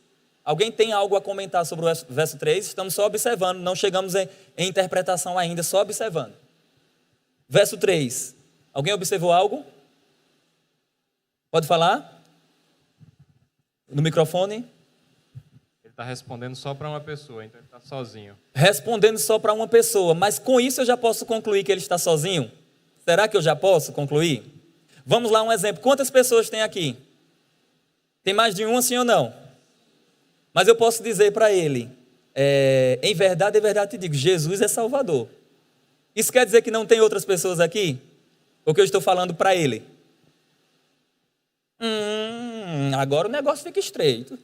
Alguém tem algo a comentar sobre o verso 3? Estamos só observando, não chegamos em interpretação ainda, só observando. Verso 3. Alguém observou algo? Pode falar? No microfone? Ele está respondendo só para uma pessoa, então ele está sozinho. Respondendo só para uma pessoa, mas com isso eu já posso concluir que ele está sozinho? Será que eu já posso concluir? Vamos lá, um exemplo. Quantas pessoas tem aqui? Tem mais de uma, sim ou não? Mas eu posso dizer para ele, em verdade te digo, Jesus é Salvador. Isso quer dizer que não tem outras pessoas aqui? Ou que eu estou falando para ele? Agora o negócio fica estreito.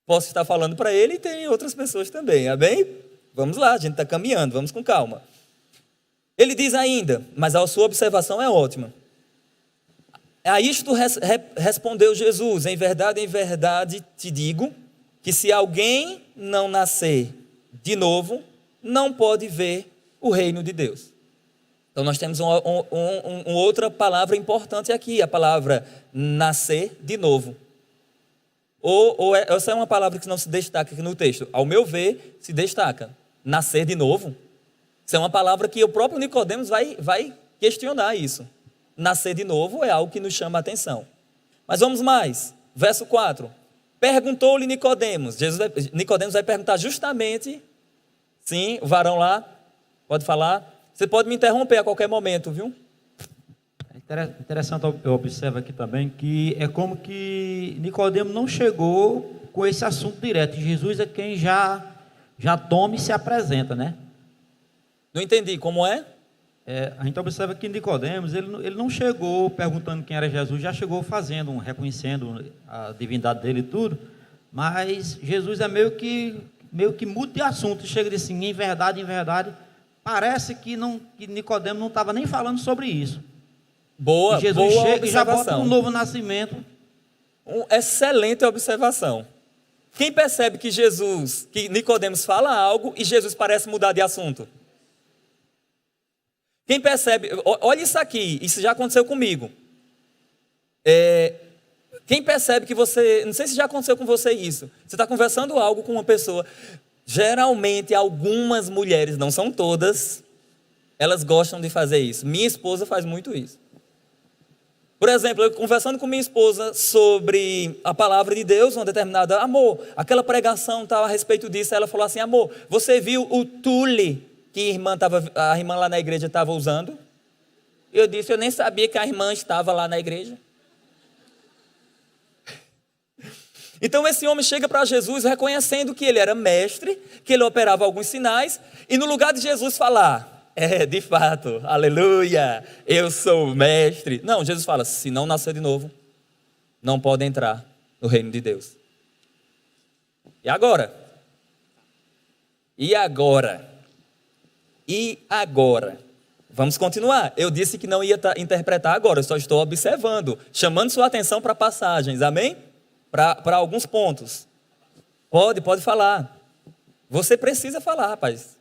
Posso estar falando para ele e tem outras pessoas também, amém? Vamos lá, a gente está caminhando, vamos com calma. Ele diz ainda, mas a sua observação é ótima. A isto respondeu Jesus: em verdade te digo, que se alguém não nascer de novo, não pode ver o reino de Deus. Então nós temos uma outra palavra importante aqui, a palavra nascer de novo. Essa é uma palavra que não se destaca aqui no texto. Ao meu ver, se destaca. Nascer de novo. Isso é uma palavra que o próprio Nicodemos vai questionar isso. Nascer de novo é algo que nos chama a atenção. Mas vamos mais. Verso 4. Perguntou-lhe Nicodemos. Nicodemos vai perguntar justamente, sim, o varão lá, pode falar. Você pode me interromper a qualquer momento, viu? É interessante, eu observo aqui também que é como que Nicodemo não chegou com esse assunto direto. Jesus é quem já toma e se apresenta, né? Não entendi, como é? A gente observa que Nicodemos, ele não chegou perguntando quem era Jesus, já chegou reconhecendo a divindade dele e tudo, mas Jesus é meio que muda de assunto, chega e diz assim, em verdade, parece que Nicodemos não estava nem falando sobre isso. Boa, e Jesus boa chega e já bota observação. um novo nascimento. Excelente observação. Quem percebe que Nicodemos fala algo e Jesus parece mudar de assunto? Quem percebe, olha isso aqui, isso já aconteceu comigo. Quem percebe que você, não sei se já aconteceu com você isso, você está conversando algo com uma pessoa, geralmente algumas mulheres, não são todas, elas gostam de fazer isso. Minha esposa faz muito isso. Por exemplo, eu conversando com minha esposa sobre a palavra de Deus, uma determinada, amor, aquela pregação tal a respeito disso, ela falou assim, amor, você viu o tule que a irmã lá na igreja estava usando? Eu disse, eu nem sabia que a irmã estava lá na igreja. Então esse homem chega para Jesus reconhecendo que ele era mestre, que ele operava alguns sinais, e no lugar de Jesus falar, de fato, aleluia, eu sou o mestre. Não, Jesus fala, se não nascer de novo, não pode entrar no reino de Deus. E agora? Vamos continuar. Eu disse que não ia interpretar agora, eu só estou observando, chamando sua atenção para passagens, amém? Para alguns pontos. Pode falar. Você precisa falar, rapaz.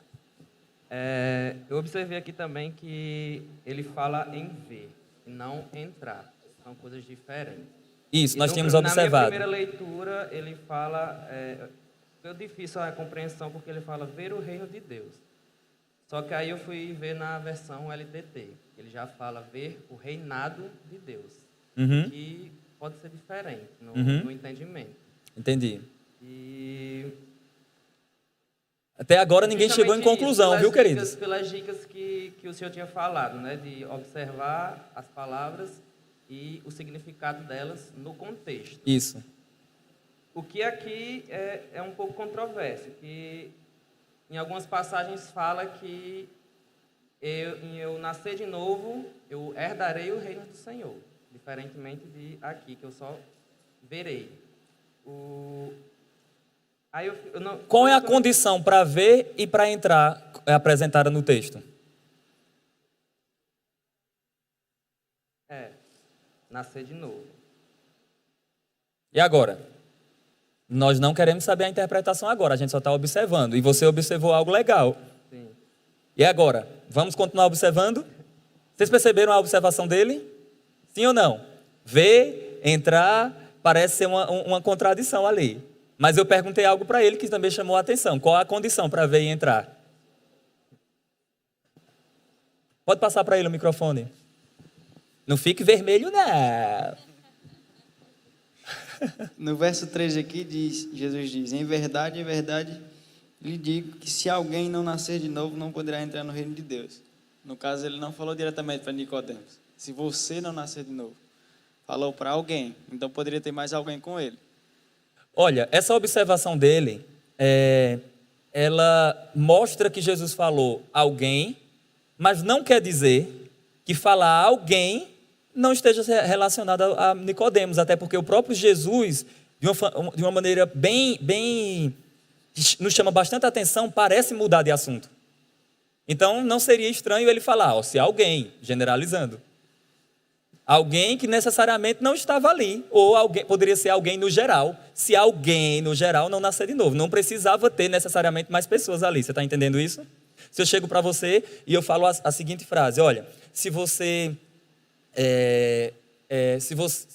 Eu observei aqui também que ele fala em ver, e não entrar. São coisas diferentes. Isso, nós tínhamos Na observado. minha primeira leitura, ele fala... Foi difícil a compreensão, porque ele fala ver o reino de Deus. Só que aí eu fui ver na versão LTT. Ele já fala ver o reinado de Deus. Uhum. Que pode ser diferente no entendimento. Entendi. E... Até agora ninguém chegou em conclusão, viu, queridos? Pelas dicas que o senhor tinha falado, né? De observar as palavras e o significado delas no contexto. Isso. O que aqui é um pouco controverso, que em algumas passagens fala que eu nascer de novo, eu herdarei o reino do Senhor, diferentemente de aqui, que eu só verei. Qual é a condição para ver e para entrar apresentada no texto? Nascer de novo. E agora? Nós não queremos saber a interpretação agora, a gente só está observando. E você observou algo legal. Sim. E agora? Vamos continuar observando? Vocês perceberam a observação dele? Sim ou não? Ver, entrar, parece ser uma contradição ali. Mas eu perguntei algo para ele que também chamou a atenção. Qual a condição para ver e entrar? Pode passar para ele o microfone. Não fique vermelho, não. No verso 3 aqui, Jesus diz, em verdade, lhe digo que se alguém não nascer de novo, não poderá entrar no reino de Deus. No caso, ele não falou diretamente para Nicodemos. Se você não nascer de novo, falou para alguém. Então, poderia ter mais alguém com ele. Olha, essa observação dele, ela mostra que Jesus falou alguém, mas não quer dizer que falar alguém não esteja relacionado a Nicodemos, até porque o próprio Jesus, de uma maneira bem nos chama bastante atenção, parece mudar de assunto. Então, não seria estranho ele falar, se alguém, generalizando. Alguém que necessariamente não estava ali, ou poderia ser alguém no geral, se alguém, no geral, não nascer de novo. Não precisava ter necessariamente mais pessoas ali. Você está entendendo isso? Se eu chego para você e eu falo a seguinte frase, olha, se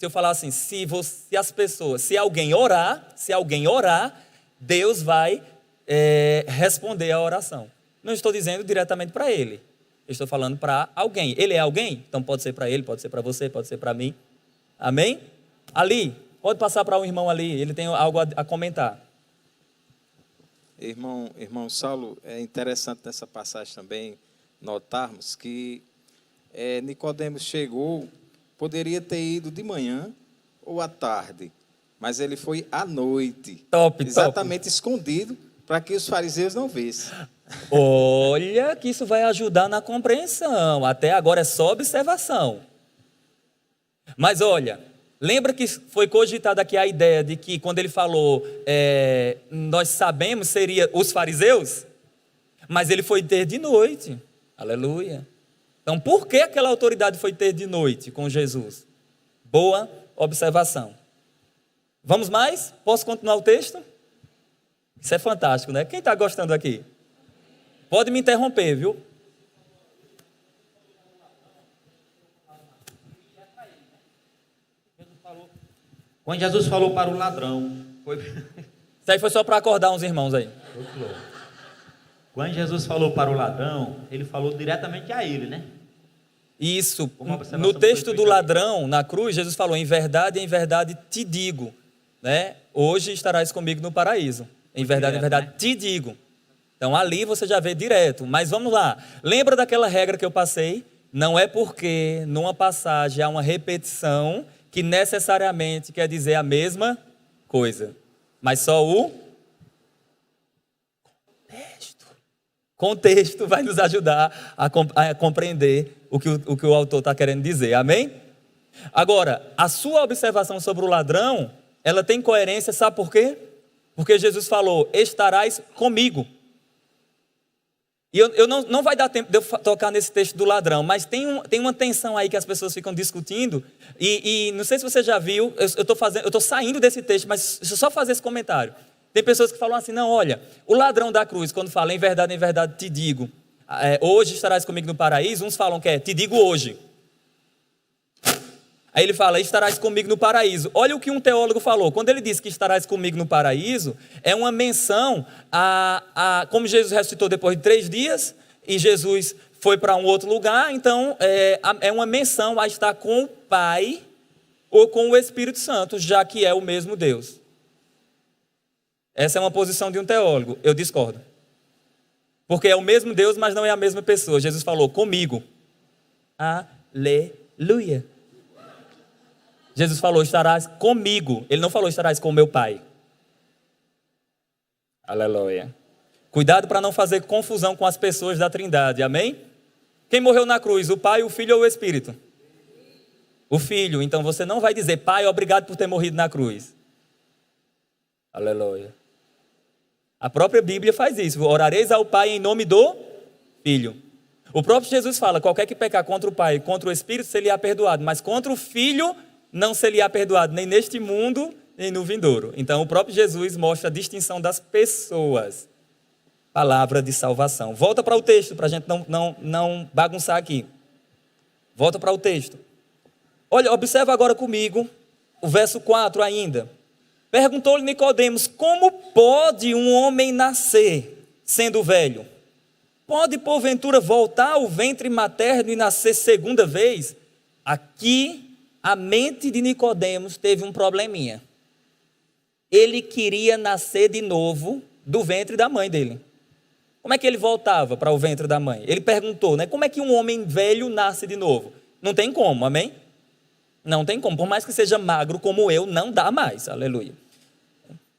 eu falar assim, se alguém orar, Deus vai responder a oração. Não estou dizendo diretamente para ele. Eu estou falando para alguém. Ele é alguém? Então pode ser para ele, pode ser para você, pode ser para mim. Amém? Ali, pode passar para um irmão ali, ele tem algo a comentar. Irmão Saulo, é interessante nessa passagem também notarmos que Nicodemos chegou, poderia ter ido de manhã ou à tarde, mas ele foi à noite, exatamente escondido, para que os fariseus não vissem. Olha que isso vai ajudar na compreensão. Até agora é só observação. Mas olha, lembra que foi cogitada aqui a ideia de que quando ele falou, nós sabemos, seria os fariseus, mas ele foi ter de noite. Aleluia. Então, por que aquela autoridade foi ter de noite com Jesus? Boa observação. Vamos mais? Posso continuar o texto? Isso é fantástico, né? Quem está gostando aqui? Pode me interromper, viu? Quando Jesus falou para o ladrão, Isso aí foi só para acordar uns irmãos aí. Quando Jesus falou para o ladrão, ele falou diretamente a ele, né? Isso, Uma observação no texto que foi do feita ali. ladrão, na cruz, Jesus falou, em verdade te digo, né? Hoje estarás comigo no paraíso. Em verdade, direto, né? te digo. Então ali você já vê direto, mas vamos lá. Lembra daquela regra que eu passei? Não é porque numa passagem há uma repetição que necessariamente quer dizer a mesma coisa, mas só o contexto vai nos ajudar a compreender o que o autor está querendo dizer, amém? Agora, a sua observação sobre o ladrão, ela tem coerência, sabe por quê? Porque Jesus falou, estarás comigo. E eu não vai dar tempo de eu tocar nesse texto do ladrão, mas tem uma tensão aí que as pessoas ficam discutindo, e não sei se você já viu, eu estou saindo desse texto, mas deixa eu só fazer esse comentário. Tem pessoas que falam assim, não, olha, o ladrão da cruz, quando fala em verdade te digo, hoje estarás comigo no paraíso, uns falam que te digo hoje. Aí ele fala, estarás comigo no paraíso. Olha o que um teólogo falou. Quando ele diz que estarás comigo no paraíso, é uma menção como Jesus ressuscitou depois de 3 dias, e Jesus foi para um outro lugar, então é uma menção a estar com o Pai ou com o Espírito Santo, já que é o mesmo Deus. Essa é uma posição de um teólogo. Eu discordo. Porque é o mesmo Deus, mas não é a mesma pessoa. Jesus falou, comigo. Aleluia. Jesus falou, estarás comigo. Ele não falou, estarás com meu Pai. Aleluia. Cuidado para não fazer confusão com as pessoas da Trindade, amém? Quem morreu na cruz, o Pai, o Filho ou o Espírito? O Filho. Então você não vai dizer, Pai, obrigado por ter morrido na cruz. Aleluia. A própria Bíblia faz isso. Orareis ao Pai em nome do Filho. O próprio Jesus fala, qualquer que pecar contra o Pai, contra o Espírito, se-lhe-á perdoado. Mas contra o Filho, não se-lhe-á perdoado, nem neste mundo, nem no vindouro. Então, o próprio Jesus mostra a distinção das pessoas. Palavra de salvação. Volta para o texto, para a gente não bagunçar aqui. Volta para o texto. Olha, observa agora comigo o verso 4 ainda. Perguntou-lhe Nicodemos, como pode um homem nascer sendo velho? Pode, porventura, voltar ao ventre materno e nascer segunda vez? Aqui, a mente de Nicodemos teve um probleminha. Ele queria nascer de novo do ventre da mãe dele. Como é que ele voltava para o ventre da mãe? Ele perguntou, né? Como é que um homem velho nasce de novo? Não tem como, amém? Não tem como. Por mais que seja magro como eu, não dá mais. Aleluia.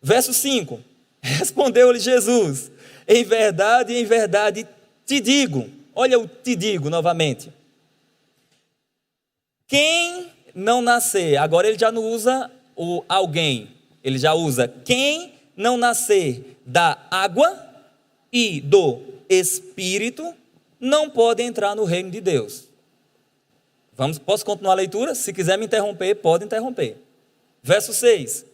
Verso 5. Respondeu-lhe Jesus, em verdade te digo. Olha o te digo novamente. Quem não nascer, agora ele já não usa o alguém, ele já usa quem não nascer da água e do Espírito, não pode entrar no reino de Deus. Posso continuar a leitura? Se quiser me interromper, pode interromper. Verso 6.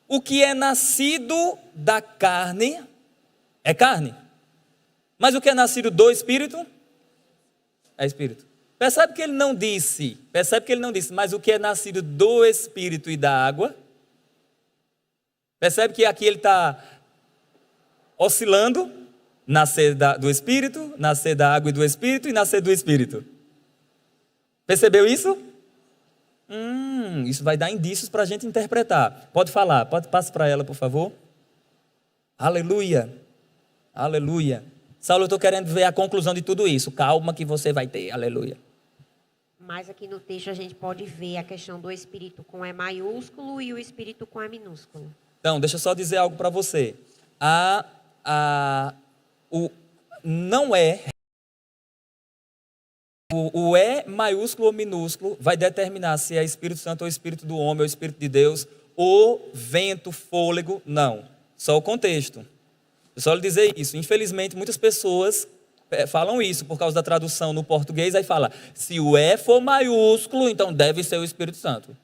o que é nascido da carne é carne. Mas o que é nascido do Espírito é Espírito. Percebe que ele não disse, mas o que é nascido do Espírito e da água? Percebe que aqui ele está oscilando, nascer do Espírito, nascer da água e do Espírito e nascer do Espírito. Percebeu isso? Isso vai dar indícios para a gente interpretar. Pode falar, passe para ela, por favor. Aleluia, aleluia. Saulo, eu estou querendo ver a conclusão de tudo isso. Calma que você vai ter, aleluia. Mas aqui no texto a gente pode ver a questão do Espírito com E maiúsculo e o Espírito com E minúsculo. Então, deixa eu só dizer algo para você. O E maiúsculo ou minúsculo vai determinar se é Espírito Santo ou Espírito do homem ou Espírito de Deus, ou vento, fôlego, não. Só o contexto. Eu só lhe dizer isso. Infelizmente, muitas pessoas falam isso por causa da tradução no português, aí fala, se o E for maiúsculo, então deve ser o Espírito Santo.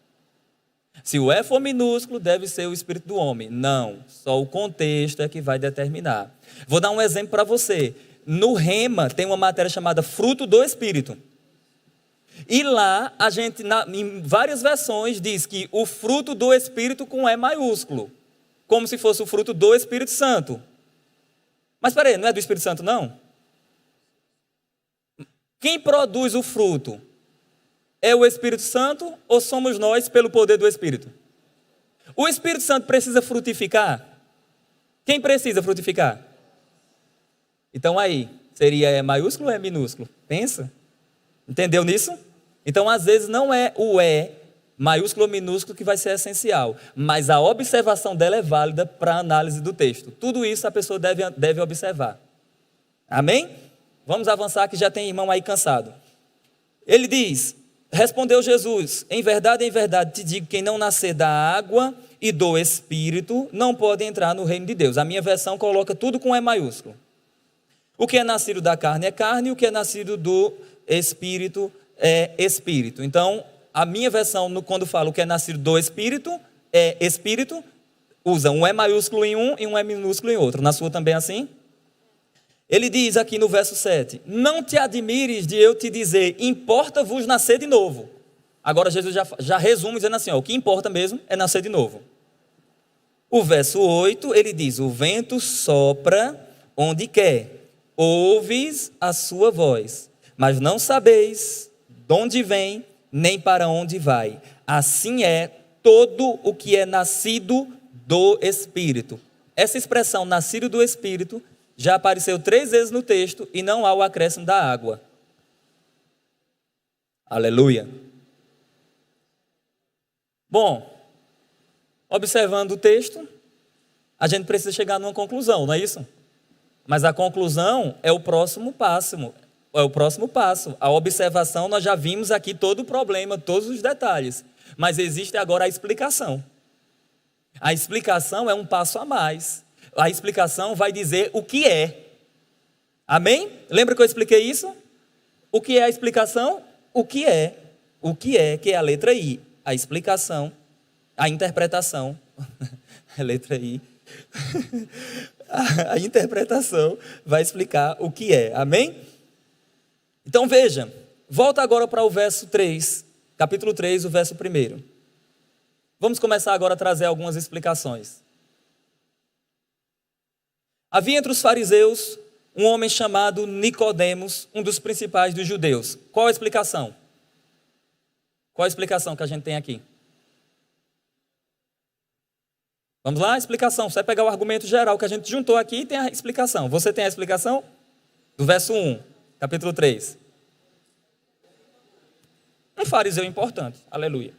Se o E for minúsculo, deve ser o Espírito do homem. Não, só o contexto é que vai determinar. Vou dar um exemplo para você. No Rema tem uma matéria chamada fruto do Espírito. E lá, a gente, em várias versões, diz que o fruto do Espírito com E maiúsculo, como se fosse o fruto do Espírito Santo. Mas espera aí, não é do Espírito Santo, não? Quem produz o fruto? É o Espírito Santo ou somos nós pelo poder do Espírito? O Espírito Santo precisa frutificar? Quem precisa frutificar? Então aí, seria E maiúsculo ou E minúsculo? Pensa. Entendeu nisso? Então, às vezes, não é o E maiúsculo ou minúsculo que vai ser essencial, mas a observação dela é válida para a análise do texto. Tudo isso a pessoa deve observar. Amém? Vamos avançar que já tem irmão aí cansado. Ele diz, respondeu Jesus, em verdade te digo, quem não nascer da água e do Espírito não pode entrar no reino de Deus. A minha versão coloca tudo com E maiúsculo. O que é nascido da carne é carne, e o que é nascido do Espírito é Espírito. Então, a minha versão, quando fala o que é nascido do Espírito, é Espírito, usa um E maiúsculo em um e um E minúsculo em outro. Na sua também é assim? Ele diz aqui no verso 7, não te admires de eu te dizer, importa-vos nascer de novo. Agora Jesus já resume dizendo assim, o que importa mesmo é nascer de novo. O verso 8, ele diz, o vento sopra onde quer, ouves a sua voz, mas não sabeis de onde vem, nem para onde vai. Assim é todo o que é nascido do Espírito. Essa expressão, nascido do Espírito, já apareceu 3 vezes no texto e não há o acréscimo da água. Aleluia. Bom, observando o texto, a gente precisa chegar numa conclusão, não é isso? Mas a conclusão é o próximo passo. A observação, nós já vimos aqui todo o problema, todos os detalhes. Mas existe agora a explicação. A explicação é um passo a mais. A explicação vai dizer o que é. Amém? Lembra que eu expliquei isso? O que é a explicação? O que é? O que é a letra I. A explicação, a interpretação. A letra I. A interpretação vai explicar o que é. Amém? Então veja, volta agora para o verso 3, capítulo 3, o verso 1. Vamos começar agora a trazer algumas explicações. Havia entre os fariseus um homem chamado Nicodemos, um dos principais dos judeus. Qual a explicação? Qual a explicação que a gente tem aqui? Vamos lá, explicação. Você vai pegar o argumento geral que a gente juntou aqui e tem a explicação. Você tem a explicação? Do verso 1, capítulo 3. Um fariseu importante. Aleluia.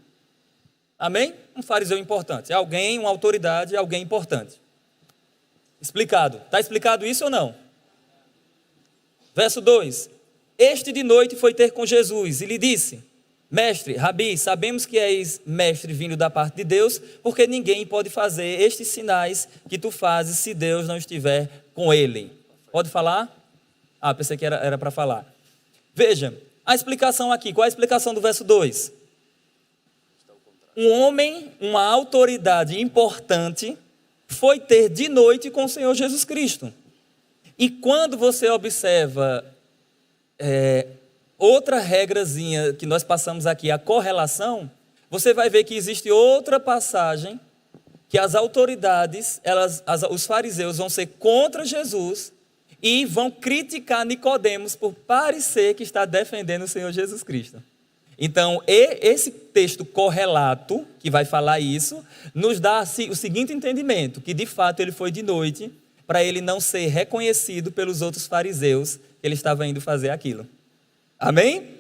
Amém? Um fariseu importante. É alguém, uma autoridade, alguém importante. Explicado. Está explicado isso ou não? Verso 2. Este de noite foi ter com Jesus e lhe disse, mestre, Rabi, sabemos que és mestre vindo da parte de Deus, porque ninguém pode fazer estes sinais que tu fazes se Deus não estiver com ele. Pode falar? Pensei que era para falar. Veja, a explicação aqui. Qual é a explicação do verso 2? um homem, uma autoridade importante, foi ter de noite com o Senhor Jesus Cristo. E quando você observa outra regrazinha que nós passamos aqui, a correlação, você vai ver que existe outra passagem que as autoridades, os fariseus vão ser contra Jesus e vão criticar Nicodemos por parecer que está defendendo o Senhor Jesus Cristo. Então, esse texto correlato, que vai falar isso, nos dá o seguinte entendimento, que de fato ele foi de noite, para ele não ser reconhecido pelos outros fariseus que ele estava indo fazer aquilo. Amém?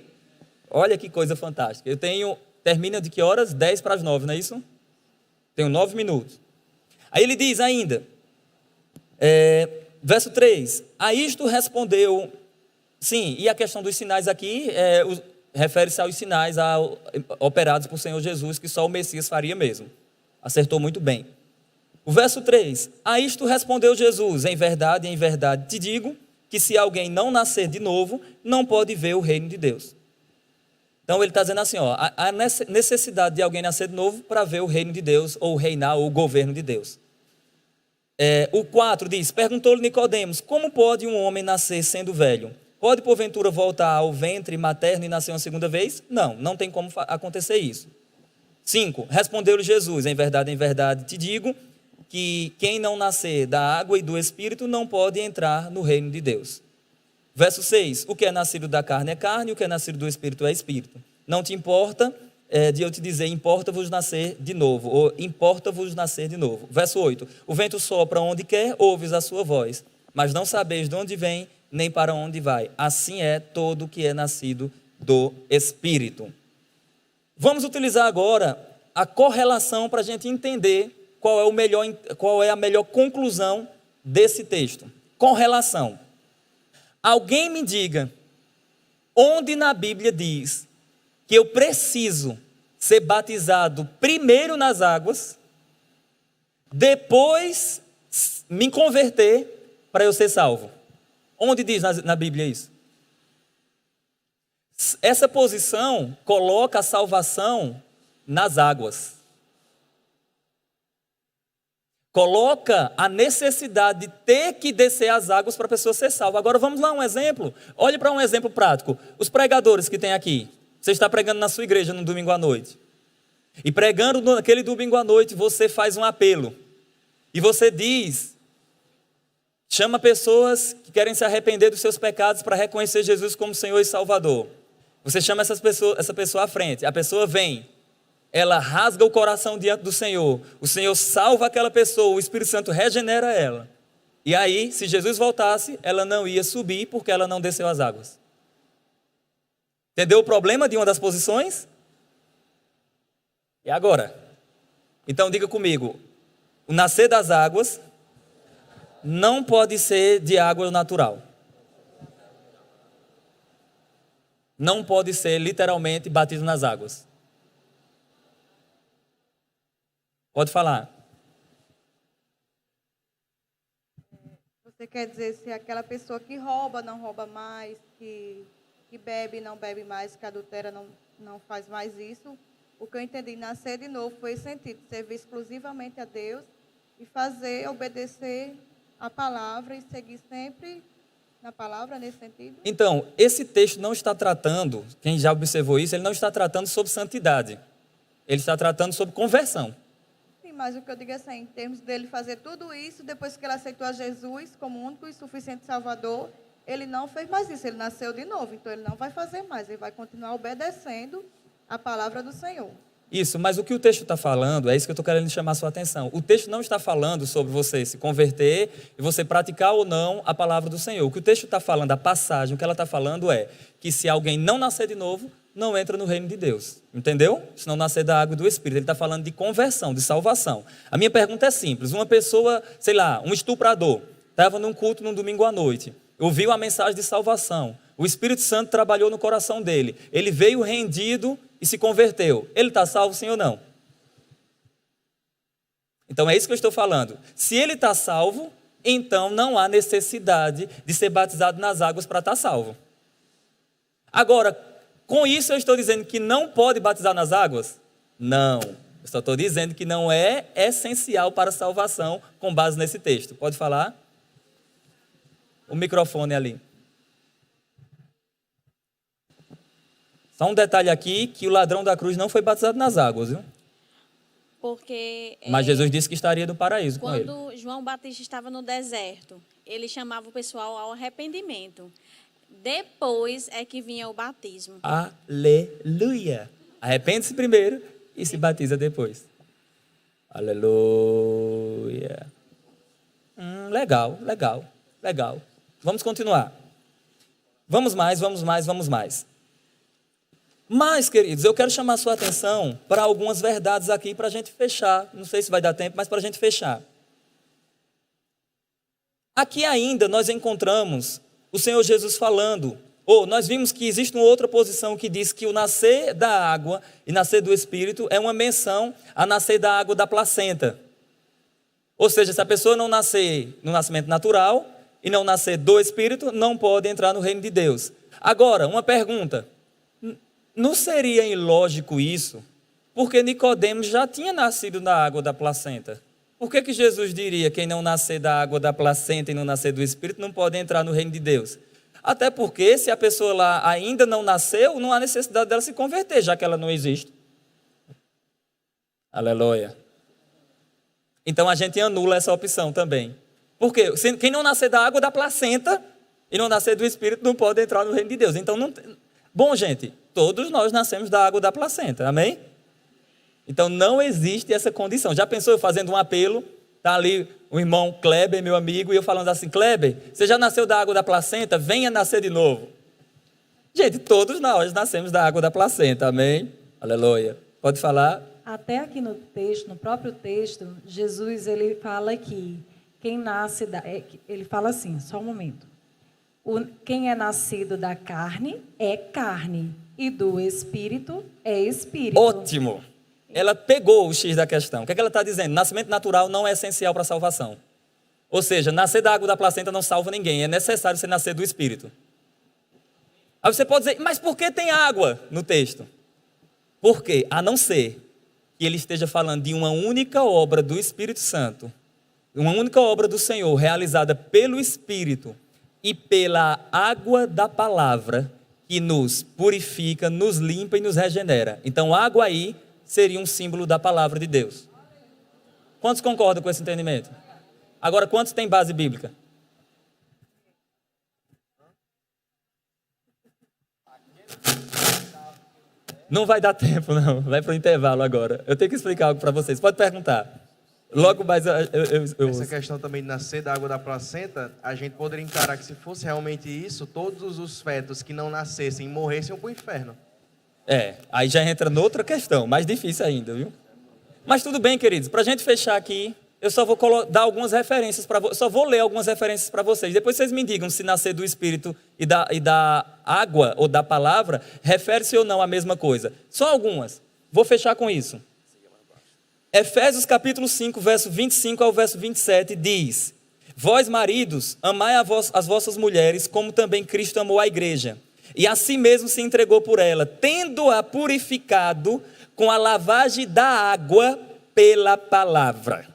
Olha que coisa fantástica. Termina de que horas? 8:50, não é isso? Tenho 9 minutos. Aí ele diz ainda, verso 3, a isto respondeu, sim, e a questão dos sinais aqui, refere-se aos sinais operados por Senhor Jesus, que só o Messias faria mesmo. Acertou muito bem. O verso 3, a isto respondeu Jesus, em verdade te digo, que se alguém não nascer de novo, não pode ver o reino de Deus. Então ele está dizendo assim, a necessidade de alguém nascer de novo para ver o reino de Deus, ou reinar, ou o governo de Deus. O 4 diz, perguntou-lhe Nicodemos, como pode um homem nascer sendo velho? Pode porventura voltar ao ventre materno e nascer uma segunda vez? Não tem como acontecer isso. 5, respondeu-lhe Jesus, em verdade te digo, que quem não nascer da água e do Espírito não pode entrar no reino de Deus. Verso 6, o que é nascido da carne é carne, o que é nascido do Espírito é Espírito. Não te importa de eu te dizer, importa-vos nascer de novo, ou importa-vos nascer de novo. Verso 8, o vento sopra onde quer, ouves a sua voz, mas não sabeis de onde vem, nem para onde vai. Assim é todo o que é nascido do Espírito. Vamos utilizar agora a correlação para a gente entender qual é a melhor conclusão desse texto. Correlação. Alguém me diga onde na Bíblia diz que eu preciso ser batizado primeiro nas águas, depois me converter para eu ser salvo. Onde diz na Bíblia isso? Essa posição coloca a salvação nas águas. Coloca a necessidade de ter que descer as águas para a pessoa ser salva. Agora vamos lá um exemplo. Olhe para um exemplo prático. Os pregadores que tem aqui. Você está pregando na sua igreja no domingo à noite. E pregando naquele domingo à noite, você faz um apelo. E você diz, chama pessoas que querem se arrepender dos seus pecados para reconhecer Jesus como Senhor e Salvador. Você chama essa pessoa à frente. A pessoa vem. Ela rasga o coração diante do Senhor. O Senhor salva aquela pessoa, o Espírito Santo regenera ela. E aí, se Jesus voltasse, ela não ia subir porque ela não desceu as águas. Entendeu o problema de uma das posições? E agora? Então diga comigo, o nascer das águas não pode ser de água natural. Não pode ser literalmente batido nas águas. Pode falar. Você quer dizer se aquela pessoa que rouba não rouba mais, que bebe não bebe mais, que adultera não faz mais isso? O que eu entendi, nascer de novo foi esse sentido, servir exclusivamente a Deus e fazer, obedecer a palavra e seguir sempre na palavra nesse sentido? Então, esse texto não está tratando, quem já observou isso, ele não está tratando sobre santidade. Ele está tratando sobre conversão. Mas o que eu digo é assim, em termos dele fazer tudo isso, depois que ele aceitou a Jesus como único e suficiente Salvador, ele não fez mais isso, ele nasceu de novo, então ele não vai fazer mais, ele vai continuar obedecendo a palavra do Senhor. Isso, mas o que o texto está falando, é isso que eu estou querendo chamar a sua atenção. O texto não está falando sobre você se converter e você praticar ou não a palavra do Senhor. O que o texto está falando, a passagem, o que ela está falando é que se alguém não nascer de novo, não entra no reino de Deus. Entendeu? Se não nascer da água e do Espírito. Ele está falando de conversão, de salvação. A minha pergunta é simples. Uma pessoa, sei lá, um estuprador, estava num culto num domingo à noite, ouviu a mensagem de salvação. O Espírito Santo trabalhou no coração dele. Ele veio rendido e se converteu. Ele está salvo, sim ou não? Então é isso que eu estou falando. Se ele está salvo, então não há necessidade de ser batizado nas águas para estar salvo. Agora, com isso eu estou dizendo que não pode batizar nas águas? Não. Eu só estou dizendo que não é essencial para a salvação com base nesse texto. Pode falar? O microfone ali. Só um detalhe aqui, que o ladrão da cruz não foi batizado nas águas, viu? Porque Mas Jesus disse que estaria no paraíso com ele. quando João Batista estava no deserto, ele chamava o pessoal ao arrependimento. Depois é que vinha o batismo. Aleluia! Arrepende-se primeiro e se batiza depois. Aleluia! Legal. Vamos continuar. Vamos mais. Mas, queridos, eu quero chamar a sua atenção para algumas verdades aqui para a gente fechar. Não sei se vai dar tempo, mas para a gente fechar. Aqui ainda nós encontramos o Senhor Jesus falando, nós vimos que existe uma outra posição que diz que o nascer da água e nascer do Espírito é uma menção a nascer da água da placenta. Ou seja, se a pessoa não nascer no nascimento natural e não nascer do Espírito, não pode entrar no reino de Deus. Agora, uma pergunta. Não seria ilógico isso? Porque Nicodemos já tinha nascido da água da placenta. Por que Jesus diria que quem não nascer da água da placenta e não nascer do Espírito não pode entrar no reino de Deus? Até porque se a pessoa lá ainda não nasceu, não há necessidade dela se converter, já que ela não existe. Aleluia. Então a gente anula essa opção também. Por quê? Quem não nascer da água da placenta e não nascer do Espírito não pode entrar no reino de Deus. Então, bom, gente, todos nós nascemos da água da placenta, amém? Então não existe essa condição. Já pensou eu fazendo um apelo? Está ali o irmão Kleber, meu amigo, e eu falando assim: Kleber, você já nasceu da água da placenta? Venha nascer de novo. Gente, todos nós nascemos da água da placenta, amém? Aleluia. Pode falar? Até aqui no texto, no próprio texto, Jesus ele fala que quem nasce ele fala assim, só um momento. Quem é nascido da carne é carne e do espírito é espírito. Ótimo. Ela pegou o X da questão. O que é que ela está dizendo? Nascimento natural não é essencial para a salvação. Ou seja, nascer da água da placenta não salva ninguém. É necessário você nascer do Espírito. Aí você pode dizer, mas por que tem água no texto? Por quê? A não ser que ele esteja falando de uma única obra do Espírito Santo, uma única obra do Senhor, realizada pelo Espírito e pela água da palavra, que nos purifica, nos limpa e nos regenera. Então, água aí seria um símbolo da palavra de Deus. Quantos concordam com esse entendimento? Agora, quantos têm base bíblica? Não vai dar tempo, não. Vai para o intervalo agora. Eu tenho que explicar algo para vocês. Pode perguntar. Logo mais eu Essa questão também de nascer da água da placenta, a gente poderia encarar que se fosse realmente isso, todos os fetos que não nascessem e morressem iam para o inferno. Aí já entra noutra questão, mais difícil ainda, viu? Mas tudo bem, queridos, para a gente fechar aqui, eu só vou dar algumas referências para vocês, só vou ler algumas referências para vocês. Depois vocês me digam se nascer do Espírito e da água ou da palavra refere-se ou não à mesma coisa. Só algumas. Vou fechar com isso. Efésios capítulo 5, verso 25 ao verso 27 diz: Vós, maridos, amai as vossas mulheres, como também Cristo amou a igreja, e a si mesmo se entregou por ela, tendo-a purificado com a lavagem da água pela palavra.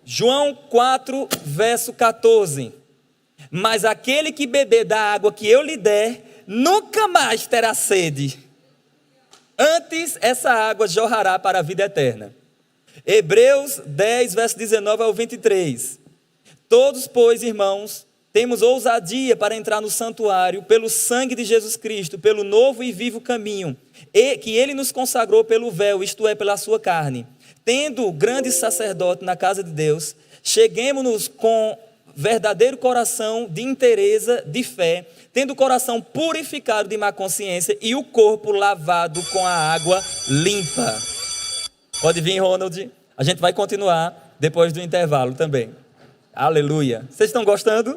João 4, verso 14. Mas aquele que beber da água que eu lhe der, nunca mais terá sede. Antes, essa água jorrará para a vida eterna. Hebreus 10, verso 19 ao 23. Todos, pois, irmãos, temos ousadia para entrar no santuário pelo sangue de Jesus Cristo, pelo novo e vivo caminho, que ele nos consagrou pelo véu, isto é, pela sua carne. Tendo grande sacerdote na casa de Deus, cheguemo-nos com verdadeiro coração de inteireza, de fé, tendo o coração purificado de má consciência e o corpo lavado com a água limpa. Pode vir, Ronald. A gente vai continuar depois do intervalo também. Aleluia. Vocês estão gostando?